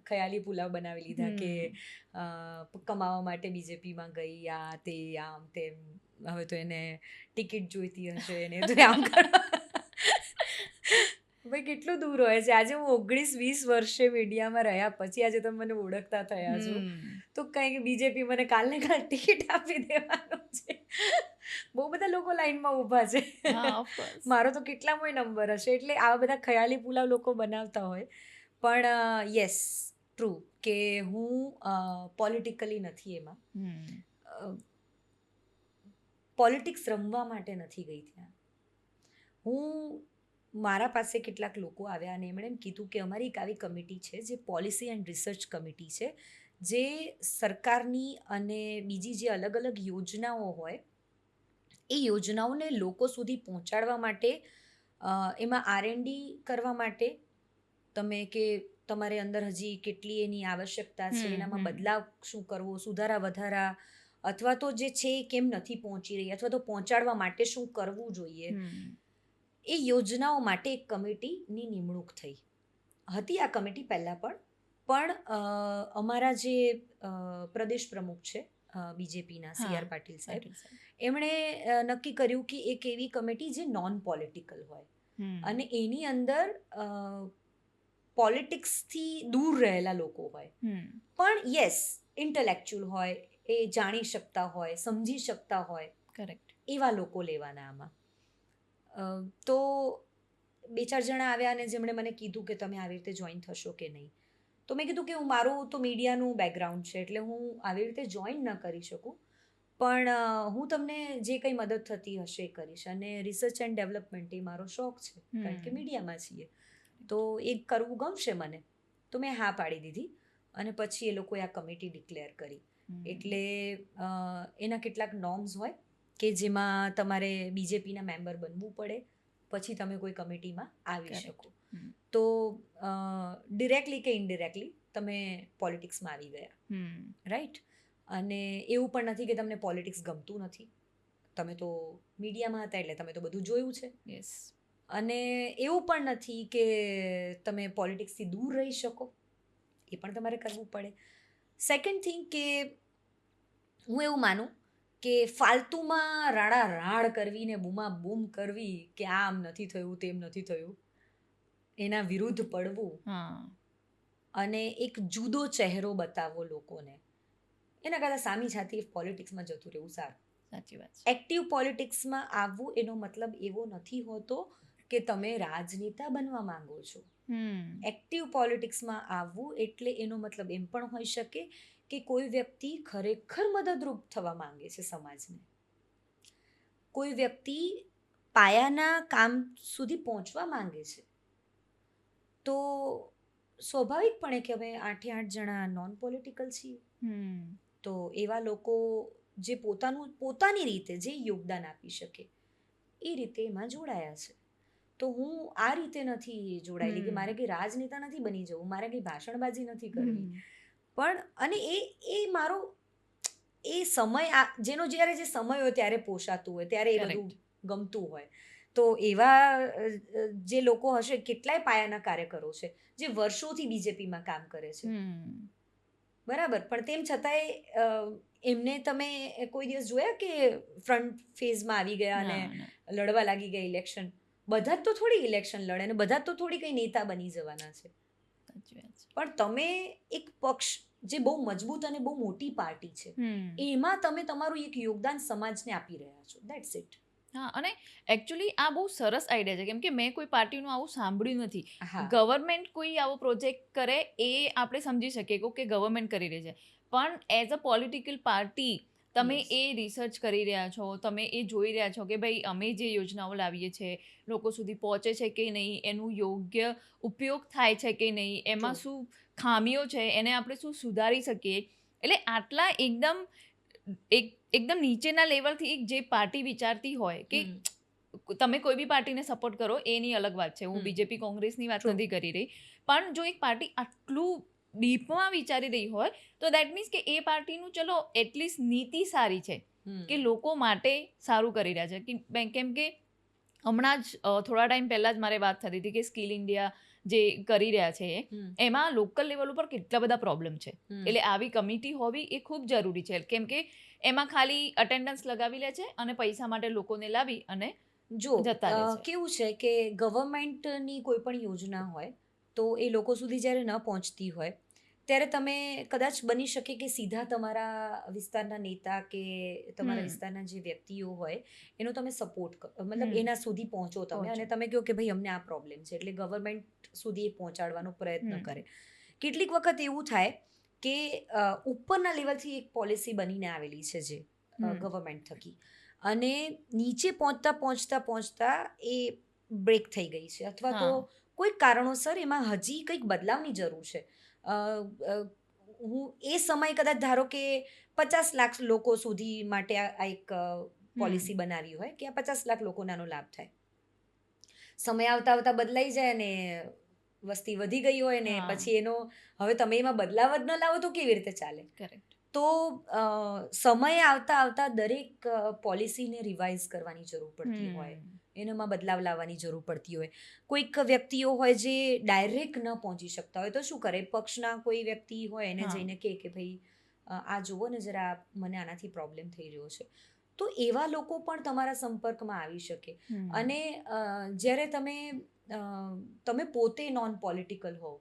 ખયાલી પુલાવ બનાવી લીધા કે કમાવા માટે બીજેપીમાં ગઈ, આ તે આમ તેમ, હવે તો એને ટિકિટ જોઈતી હશે, એને તો આમ કરવા. ભાઈ કેટલું દૂર હોય છે. આજે હું 19-20 વર્ષે મીડિયામાં રહ્યા પછી આજે તમે મને ઓળખતા થયા છો, તો કંઈક બીજેપી મને કાલને કાલ ટિકિટ આપી દેવાનું છે. બહુ બધા લોકો લાઈનમાં ઊભા છે, મારો તો કેટલામોય નંબર હશે. એટલે આવા બધા ખયાલી પુલાવ લોકો બનાવતા હોય, પણ યસ, ટ્રુ કે હું પોલિટિકલી નથી એમાં. પોલિટિક્સ રમવા માટે નથી ગઈ ત્યાં. મારા પાસે કેટલાક લોકો આવ્યા અને એમણે એમ કીધું કે અમારી એક આવી કમિટી છે જે પોલિસી એન્ડ રિસર્ચ કમિટી છે, જે સરકારની અને બીજી જે અલગ અલગ યોજનાઓ હોય એ યોજનાઓને લોકો સુધી પહોંચાડવા માટે, એમાં R&D કરવા માટે, તમે કે તમારે અંદર હજી કેટલી એની આવશ્યકતા છે, એનામાં બદલાવ શું કરવો, સુધારા વધારા, અથવા તો જે છે એ કેમ નથી પહોંચી રહી, અથવા તો પહોંચાડવા માટે શું કરવું જોઈએ, એ યોજનાઓ માટે એક કમિટીની નિમણૂક થઈ હતી. આ કમિટી પહેલાં પણ અમારા જે પ્રદેશ પ્રમુખ છે બીજેપીના, CR પાટીલ સાહેબ, એમણે નક્કી કર્યું કે એક એવી કમિટી જે નોન પોલિટિકલ હોય, અને એની અંદર પોલિટિક્સથી દૂર રહેલા લોકો હોય, પણ યસ ઇન્ટેલેક્ચ્યુઅલ હોય, એ જાણી શકતા હોય, સમજી શકતા હોય, કરેક્ટ, એવા લોકો લેવાના આમાં. તો 2-4 જણા આવ્યા અને જેમણે મને કીધું કે તમે આવી રીતે જોઈન થશો કે નહીં. તો મેં કીધું કે મારું તો મીડિયાનું બેકગ્રાઉન્ડ છે, એટલે હું આવી રીતે જોઈન ન કરી શકું, પણ હું તમને જે કંઈ મદદ થતી હશે એ કરીશ, અને રિસર્ચ એન્ડ ડેવલપમેન્ટ એ મારો શોખ છે, કારણ કે મીડિયામાં છીએ, તો એ કરવું ગમશે મને. તો મેં હા પાડી દીધી, અને પછી એ લોકોએ આ કમિટી ડિક્લેર કરી. એટલે એના કેટલાક નોર્મ્સ હોય કે જેમાં તમારે બીજેપીના મેમ્બર બનવું પડે, પછી તમે કોઈ કમિટીમાં આવી શકો. તો ડિરેક્ટલી કે ઇનડિરેક્ટલી તમે પોલિટિક્સમાં આવી ગયા, રાઈટ. અને એવું પણ નથી કે તમને પોલિટિક્સ ગમતું નથી, તમે તો મીડિયામાં હતા એટલે તમે તો બધું જોયું છે. અને એવું પણ નથી કે તમે પોલિટિક્સથી દૂર રહી શકો, એ પણ તમારે કરવું પડે. સેકન્ડ થિંગ કે હું એવું માનું કે ફાલતુમાં રાડ કરવી ને બૂમા બૂમ કરવી કે આમ નથી થયું તેમ નથી થયું, એના વિરુદ્ધ પડવું હા, અને એક જુદો ચહેરો બતાવવો લોકોને, એના કરતાં સામી છાતી પોલિટિક્સમાં જતું રહેવું સારું. સાચી વાત છે. એક્ટિવ પોલિટિક્સમાં આવવું એનો મતલબ એવો નથી હોતો કે તમે રાજનેતા બનવા માંગો છો. એક્ટિવ પોલિટિક્સમાં આવવું એટલે એનો મતલબ એમ પણ હોઈ શકે કે કોઈ વ્યક્તિ ખરેખર મદદરૂપ થવા માંગે છે સમાજને, કોઈ વ્યક્તિ પાયાના કામ સુધી પહોંચવા માંગે છે. તો સ્વાભાવિકપણે કે અમે 8 જણા નોન પોલિટિકલ છીએ, તો એવા લોકો જે પોતાની રીતે જે યોગદાન આપી શકે એ રીતે એમાં જોડાયા છે. તો હું આ રીતે નથી જોડાયેલી કે મારે કંઈ રાજનેતા નથી બની જવું, મારે કંઈ ભાષણબાજી નથી કરવી, પણ અને એ મારો એ સમય જેનો જ્યારે જે સમય હોય ત્યારે પોષાતું હોય ત્યારે એ બધું ગમતું હોય. તો એવા જે લોકો હશે, કેટલાય પાયાના કાર્યકરો છે જે વર્ષોથી બીજેપીમાં કામ કરે છે, બરાબર, પણ તેમ છતાંય એમને તમે કોઈ દિવસ જોયા કે ફ્રન્ટ ફેઝમાં આવી ગયા અને લડવા લાગી ગયા ઇલેક્શન? બધા જ તો થોડી ઇલેક્શન લડે અને બધા જ તો થોડી કંઈ નેતા બની જવાના છે. પણ તમે એક પક્ષ જે બહુ મજબૂત અને બહુ મોટી પાર્ટી છે એમાં તમે તમારું એક યોગદાન સમાજને આપી રહ્યા છો, દેટ્સ ઇટ. હા, અને એકચ્યુઅલી આ બહુ સરસ આઈડિયા છે, કેમ કે મેં કોઈ પાર્ટીનું આવું સાંભળ્યું નથી. હા, ગવર્મેન્ટ કોઈ આવો પ્રોજેક્ટ કરે એ આપણે સમજી શકીએ કે ગવર્મેન્ટ કરી રહી છે, પણ એઝ અ પોલિટિકલ પાર્ટી તમે Yes. એ રિસર્ચ કરી રહ્યા છો, તમે એ જોઈ રહ્યા છો કે ભાઈ અમે જે યોજનાઓ લાવીએ છીએ લોકો સુધી પહોંચે છે કે નહીં, એનું યોગ્ય ઉપયોગ થાય છે કે નહીં, એમાં True. શું ખામીઓ છે, એને આપણે શું સુધારી શકીએ. એટલે આટલા એકદમ નીચેના લેવલથી એક જે પાર્ટી વિચારતી હોય કે તમે કોઈ બી પાર્ટીને સપોર્ટ કરો એની અલગ વાત છે, હું બીજેપી કોંગ્રેસની વાત True. નથી કરી રહી, પણ જો એક પાર્ટી આટલું ડીપમાં વિચારી રહી હોય તો દેટ મીન્સ કે એ પાર્ટીનું ચલો એટલીસ્ટ નીતિ સારી છે કે લોકો માટે સારું કરી રહ્યા છે. કેમ કે હમણાં જ થોડા ટાઈમ પહેલાં જ મારે વાત થતી હતી કે સ્કિલ ઇન્ડિયા જે કરી રહ્યા છે એમાં લોકલ લેવલ ઉપર કેટલા બધા પ્રોબ્લેમ છે. એટલે આવી કમિટી હોવી એ ખૂબ જરૂરી છે, કેમ કે એમાં ખાલી અટેન્ડન્સ લગાવી લે છે અને પૈસા માટે લોકોને લાવી અને જો જતા રહે છે. કેવું છે કે ગવર્મેન્ટની કોઈ પણ યોજના હોય તો એ લોકો સુધી જ્યારે ન પહોંચતી હોય ત્યારે તમે કદાચ બની શકે કે સીધા તમારા વિસ્તારના નેતા કે તમારા વિસ્તારના જે વ્યક્તિઓ હોય એનો તમે સપોર્ટ મતલબ એના સુધી પહોંચો તમે અને તમે કહો કે ભાઈ અમને આ પ્રોબ્લેમ છે, એટલે ગવર્મેન્ટ સુધી એ પહોંચાડવાનો પ્રયત્ન કરે. કેટલીક વખત એવું થાય કે ઉપરના લેવલથી એક પોલિસી બનીને આવેલી છે જે ગવર્મેન્ટ થકી, અને નીચે પહોંચતા એ બ્રેક થઈ ગઈ છે અથવા તો કોઈક કારણોસર એમાં હજી કંઈક બદલાવની જરૂર છે. હું એ સમય કદાચ ધારો કે 50 લાખ લોકો સુધી માટે આ એક પોલિસી બનાવી હોય કે આ 50 લાખ લોકોને આનો લાભ થાય. સમય આવતા આવતા બદલાઈ જાય ને વસ્તી વધી ગઈ હોય ને પછી એનો હવે તમે એમાં બદલાવ જ ન લાવો તો કેવી રીતે ચાલે? કરેક્ટ. તો સમય આવતા આવતા દરેક પોલિસીને રિવાઇઝ કરવાની જરૂર પડતી હોય, એનામાં બદલાવ લાવવાની જરૂર પડતી હોય. કોઈક વ્યક્તિઓ હોય જે ડાયરેક્ટ ન પહોંચી શકતા હોય તો શું કરે, પક્ષના કોઈ વ્યક્તિ હોય એને જઈને કે ભાઈ આ જુઓ ને જરા મને આનાથી પ્રોબ્લેમ થઈ રહ્યો છે, તો એવા લોકો પણ તમારા સંપર્કમાં આવી શકે. અને જ્યારે તમે પોતે નોન પોલિટિકલ હો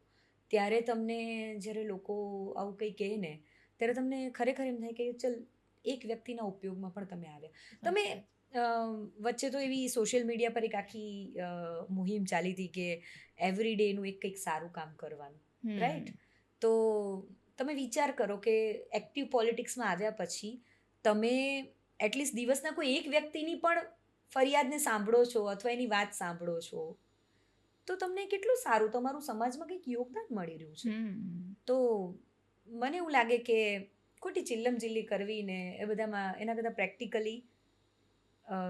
ત્યારે તમને જ્યારે લોકો આવું કંઈ કહે ને ત્યારે તમને ખરેખર એમ થાય કે ચલ એક વ્યક્તિના ઉપયોગમાં પણ તમે આવ્યા. તમે વચ્ચે તો એવી સોશિયલ મીડિયા પર એક આખી મુહિમ ચાલી હતી કે એવરી ડેનું કંઈક સારું કામ કરવાનું, રાઈટ? તો તમે વિચાર કરો કે એક્ટિવ પોલિટિક્સમાં આવ્યા પછી તમે એટલીસ્ટ દિવસના કોઈ એક વ્યક્તિની પણ ફરિયાદને સાંભળો છો અથવા એની વાત સાંભળો છો તો તમને કેટલું સારું, તમારું સમાજમાં કંઈક યોગદાન મળી રહ્યું છે. તો મને એવું લાગે કે ખોટી ચિલ્લમચિલ્લી કરવી ને એ બધામાં એના કરતાં પ્રેક્ટિકલી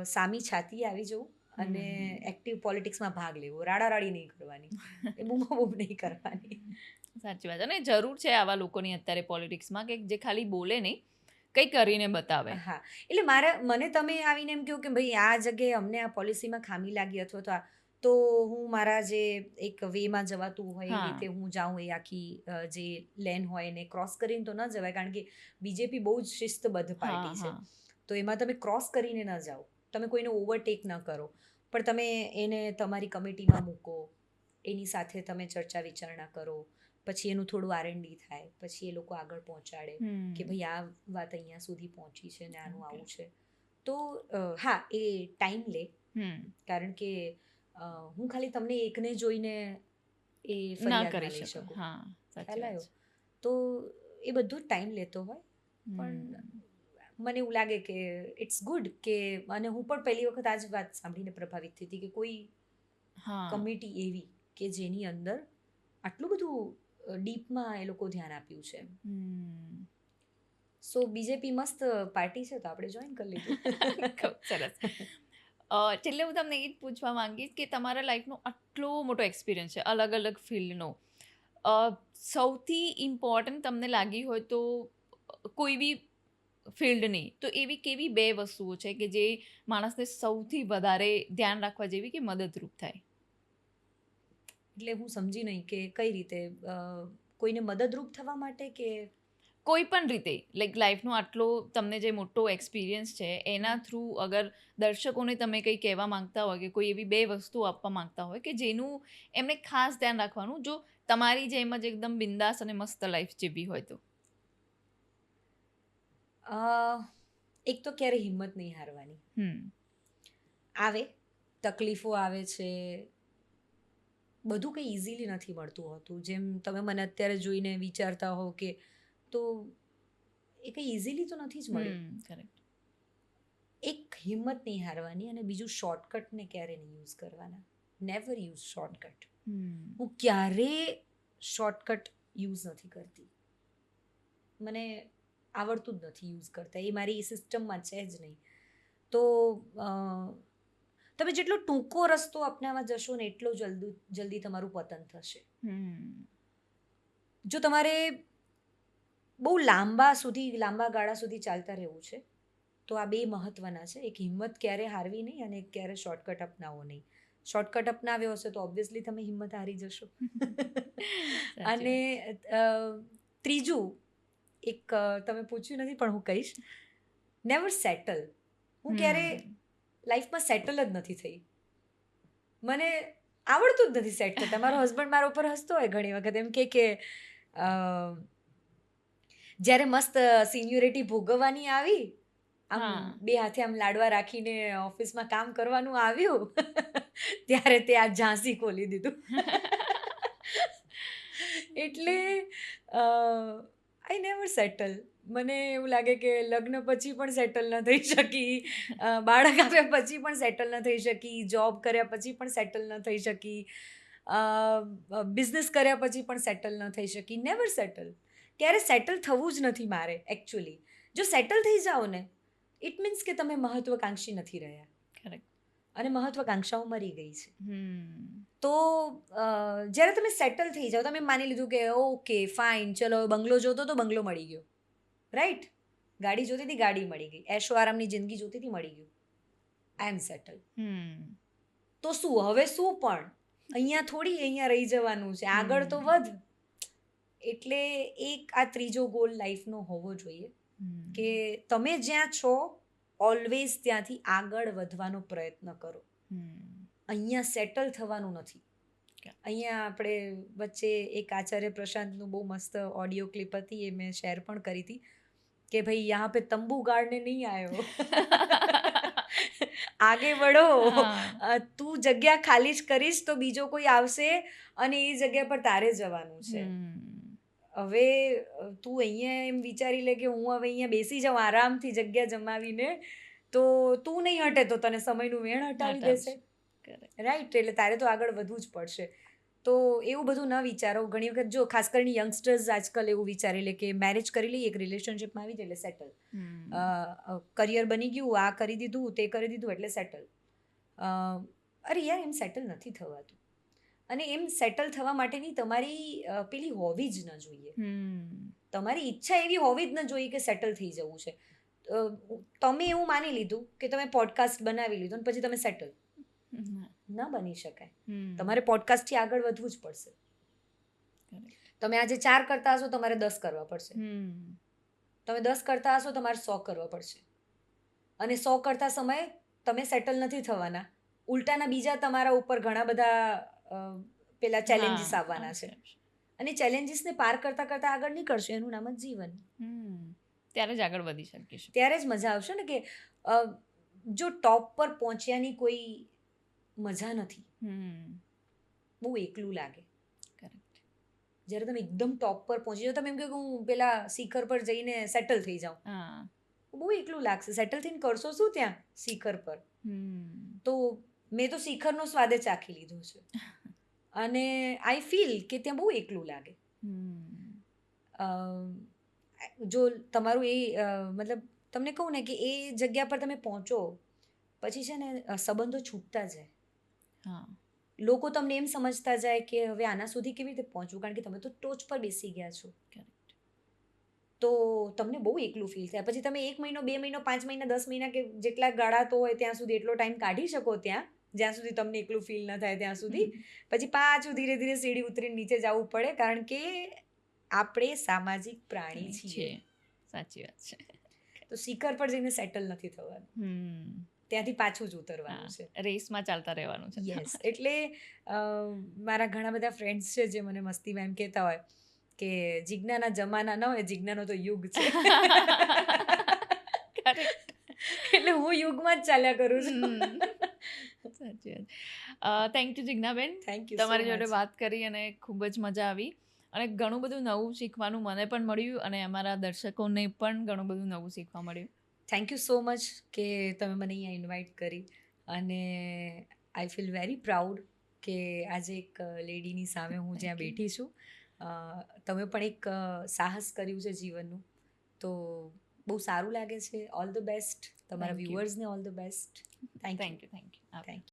સામી છાતી આવી જવું અને એક્ટિવ પોલિટિક્સમાં ભાગ લેવો, રાડારાડી નહીં કરવાની, એ બૂમાબૂમ નહીં કરવાની. સાચી વાત. અને જરૂર છે આવા લોકોની અત્યારે પોલિટિક્સમાં કે જે ખાલી બોલે નહીં, કંઈ કરીને બતાવે. હા, એટલે મને તમે આવીને એમ કહો કે ભાઈ આ જગ્યાએ અમને આ પોલિસીમાં ખામી લાગી અથવા તો હું મારા જે એક વેમાં જવાતું હોય એ રીતે હું જાઉં, એ આખી જે લેન હોય એને ક્રોસ કરીને તો ન જવાય, કારણ કે બીજેપી બહુ જ શિસ્તબદ્ધ પાર્ટી છે. તો એમાં તમે ક્રોસ કરીને ન જાઓ, તમે કોઈને ઓવરટેક ન કરો, પણ તમે એને તમારી કમિટીમાં મૂકો, એની સાથે તમે ચર્ચા વિચારણા કરો, પછી એનું થોડું R&D થાય, પછી એ લોકો આગળ પહોંચાડે કે ભાઈ આ વાત અહીંયા સુધી પહોંચી છે ને આનું આવું છે. તો હા, એ ટાઈમ લે, કારણ કે હું ખાલી તમને એકને જોઈને એ ના ફરિયાદ કરી ના લઈ શકો. શકું. હા, સાચી ખ્યાલ વાત આવ્યો? છે. તો એ બધું જ ટાઈમ લેતો હોય, પણ મને એવું લાગે કે ઇટ્સ ગુડ કે, અને હું પણ પહેલી વખત આ જ વાત સાંભળીને પ્રભાવિત થઈ હતી કે કોઈ હા કમિટી એવી કે જેની અંદર આટલું બધું ડીપમાં એ લોકો ધ્યાન આપ્યું છે. સો બીજેપી મસ્ત પાર્ટી છે, તો આપણે જોઈન કરી લીધું. ખૂબ સરસ. છેલ્લે હું તમને એ જ પૂછવા માંગીશ કે તમારા લાઈફનો આટલો મોટો એક્સપિરિયન્સ છે અલગ અલગ ફિલ્ડનો, સૌથી ઇમ્પોર્ટન્ટ તમને લાગી હોય તો કોઈ બી ફિલ્ડની, તો એવી કેવી 2 વસ્તુઓ છે કે જે માણસને સૌથી વધારે ધ્યાન રાખવા જેવી કે મદદરૂપ થાય? એટલે હું સમજી નહીં કે કઈ રીતે, કોઈને મદદરૂપ થવા માટે કે કોઈ પણ રીતે, લાઈક લાઈફનો આટલો તમને જે મોટો એક્સપિરિયન્સ છે એના થ્રુ અગર દર્શકોને તમે કંઈ કહેવા માંગતા હોય કે કોઈ એવી 2 વસ્તુ આપવા માંગતા હોય કે જેનું એમને ખાસ ધ્યાન રાખવાનું, જો તમારી જેમ જ એકદમ બિંદાસ અને મસ્ત લાઈફ જીવવી હોય તો? એક તો ક્યારે હિંમત નહીં હારવાની. આવે, તકલીફો આવે છે, બધું કંઈ ઇઝીલી નથી મળતું હોતું. જેમ તમે મને અત્યારે જોઈને વિચારતા હો કે, તો એ કંઈ ઇઝીલી તો નથી જ મળ્યું. કરેક્ટ. એક હિંમત નહીં હારવાની, અને બીજું શોર્ટકટને ક્યારે નહીં યુઝ કરવાના. Never use shortcut. હું ક્યારેય શોર્ટકટ યુઝ નથી કરતી. મને આવડતું જ નથી યુઝ કરતા, એ મારી સિસ્ટમમાં છે જ નહીં. તો તમે જેટલો ટૂંકો રસ્તો અપનાવવા જશો ને એટલો જલ્દી તમારું પતન થશે. જો તમારે બહુ લાંબા ગાળા સુધી ચાલતા રહેવું છે, તો આ 2 મહત્વના છે. એક, હિંમત ક્યારે હારવી નહીં, અને એક, ક્યારે શોર્ટકટ અપનાવવો નહીં. શોર્ટકટ અપનાવ્યો હશે તો ઓબ્વિયસલી તમે હિંમત હારી જશો. અને ત્રીજું, એક તમે પૂછ્યું નથી પણ હું કહીશ, નેવર સેટલ. હું ક્યારે લાઈફમાં સેટલ જ નથી થઈ. મને આવડતું જ નથી સેટ થતા. મારો હસબન્ડ મારા ઉપર હસતો હોય ઘણી વખત, એમ કે જ્યારે મસ્ત સિન્યોરિટી ભોગવવાની આવી, આમ હા. 2 હાથે આમ લાડવા રાખીને ઓફિસમાં કામ કરવાનું આવ્યું, ત્યારે તે આ ઝાંસી ખોલી દીધું. એટલે આઈ નેવર સેટલ. મને એવું લાગે કે લગ્ન પછી પણ સેટલ ન થઈ શકી, બાળક આવ્યા પછી પણ સેટલ ન થઈ શકી, જોબ કર્યા પછી પણ સેટલ ન થઈ શકી, બિઝનેસ કર્યા પછી પણ સેટલ ન થઈ શકી. Never settle. ક્યારે સેટલ થવું જ નથી મારે એકચ્યુઅલી. જો સેટલ થઈ જાઓ ને, ઇટ મીન્સ કે તમે મહત્વકાંક્ષી નથી રહ્યા. કરેક્ટ. અને મહત્વકાંક્ષાઓ મરી ગઈ છે. હમ. તો જ્યારે તમે સેટલ થઈ જાઓ, તમે માની લીધું કે ઓકે ફાઇન, ચલો બંગલો જોતો તો બંગલો મળી ગયો, રાઈટ? ગાડી જોતી હતી, ગાડી મળી ગઈ. એશો આરામની જિંદગી જોતી હતી, મળી ગયું. આઈ એમ સેટલ. તો શું હવે, શું પણ અહીંયા થોડી અહીંયા રહી જવાનું છે, આગળ તો વધ. એટલે એક આ ત્રીજો ગોલ લાઈફનો હોવો જોઈએ કે તમે જ્યાં છો ઓલવેઝ ત્યાંથી આગળ વધવાનો પ્રયત્ન કરો. અહીંયા સેટલ થવાનું નથી. અહીંયા આપણે વચ્ચે એક આચાર્ય પ્રશાંતનું બહુ મસ્ત ઓડિયો ક્લિપ હતી, એ મેં શેર પણ કરી હતી કે ભાઈ યહાં પે તંબુ ગાડને નહીં આવ્યો, આગે બઢો. તું જગ્યા ખાલી જ કરીશ તો બીજો કોઈ આવશે અને એ જગ્યા પર તારે જવાનું છે. હવે તું અહીંયા એમ વિચારી લે કે હું હવે અહીંયા બેસી જાઉં આરામથી જગ્યા જમાવીને, તો તું નહીં હટે તો તને સમયનું વેણ હટાવી દેશે, રાઈટ? એટલે તારે તો આગળ વધવું જ પડશે. તો એવું બધું ન વિચારો. ઘણી વખત જો ખાસ કરીને યંગસ્ટર્સ આજકાલ એવું વિચારી લે કે મેરેજ કરી લઈએ, એક રિલેશનશિપમાં આવી જાય એટલે સેટલ, કરિયર બની ગયું, આ કરી દીધું, તે કરી દીધું એટલે સેટલ. અરે યાર, એમ સેટલ નથી થવાતું. અને એમ સેટલ થવા માટેની તમારી પેલી હોવી જ ન જોઈએ. તમારી ઈચ્છા એવી હોવી જ ન જોઈએ કે સેટલ થઈ જવું છે. તમે એવું માની લીધું કે તમે પોડકાસ્ટ બનાવી લીધું અને પછી તમે સેટલ, ન બની શકાય. તમારે પોડકાસ્ટથી આગળ વધવું જ પડશે. તમે આજે 4 કરતા હશો, તમારે 10 કરવા પડશે. તમે 10 કરતા હશો, તમારે 100 કરવા પડશે. અને 100 કરતા સમય તમે સેટલ નથી થવાના. ઉલટાના બીજા તમારા ઉપર ઘણા બધા પેલા ચેલેન્જીસ આવવાના છે. અને ચેલેન્જીસને પાર કરતા કરતા આગળ નીકળશો એનું નામ જ જીવન. ત્યારે જ આગળ વધી શકીશું. ત્યારે જ મજા આવશે ને કે જો ટોપ પર પહોંચ્યાની કોઈ મજા નથી. બહુ એકલું લાગે. જ્યારે તમે એકદમ ટોપ પર પહોંચી જાઓ, તમે એમ કહો કે હું પેલા શિખર પર જઈને સેટલ થઈ જાઉં, બહુ એકલું લાગશે. સેટલ થઈને કરશો શું ત્યાં શિખર પર? તો મેં તો શિખરનો સ્વાદ જ ચાખી લીધો છે અને આઈ ફીલ કે ત્યાં બહુ એકલું લાગે. જો તમારું એ મતલબ તમને કહું ને કે એ જગ્યા પર તમે પહોંચો પછી છે ને સંબંધો છૂટતા જાય. લોકો તમને એમ સમજતા જાય કે હવે આના સુધી કેવી રીતે પહોંચવું, કારણ કે તમે તો ટોચ પર બેસી ગયા છો. તો તમને બહુ એકલું ફીલ થાય. પછી તમે 1 મહિનો, 2 મહિનો, 5 મહિના, 10 મહિના કે જેટલા ગાળાતો હોય ત્યાં સુધી એટલો ટાઈમ કાઢી શકો ત્યાં, જ્યાં સુધી તમને એકલું ફીલ ન થાય ત્યાં સુધી. પછી પાછું ધીરે ધીરે સીડી ઉતરીને નીચે જવું પડે, કારણ કે આપણે સામાજિક પ્રાણી છીએ. સાચી વાત છે. તો શિખર પર જઈને સેટલ નથી થવાનું, ત્યાંથી પાછું જ ઉતરવાનું છે. રેસમાં ચાલતા રહેવાનું છે. યસ. એટલે મારા ઘણા બધા ફ્રેન્ડ્સ છે જે મને મસ્તીમાં એમ કહેતા હોય કે જિજ્ઞાના જમાના ન હોય, જિજ્ઞાનો તો યુગ છે. એટલે હું યુગમાં જ ચાલ્યા કરું છું. સાચી વાત. Thank you Jignaben. Thank you. તમારી જોડે વાત કરી અને ખૂબ જ મજા આવી અને ઘણું બધું નવું શીખવાનું મને પણ મળ્યું અને અમારા દર્શકોને પણ ઘણું બધું નવું શીખવા મળ્યું. થેન્ક યુ સો મચ કે તમે મને અહીંયા ઇન્વાઇટ કરી અને આઈ ફીલ વેરી પ્રાઉડ કે આજે એક લેડીની સામે હું જ્યાં બેઠી છું. તમે પણ એક સાહસ કર્યું છે જીવનનું, તો બહુ સારું લાગે છે. All the best. તમારા વ્યુઅર્સને all the best. Thank you. Thank you.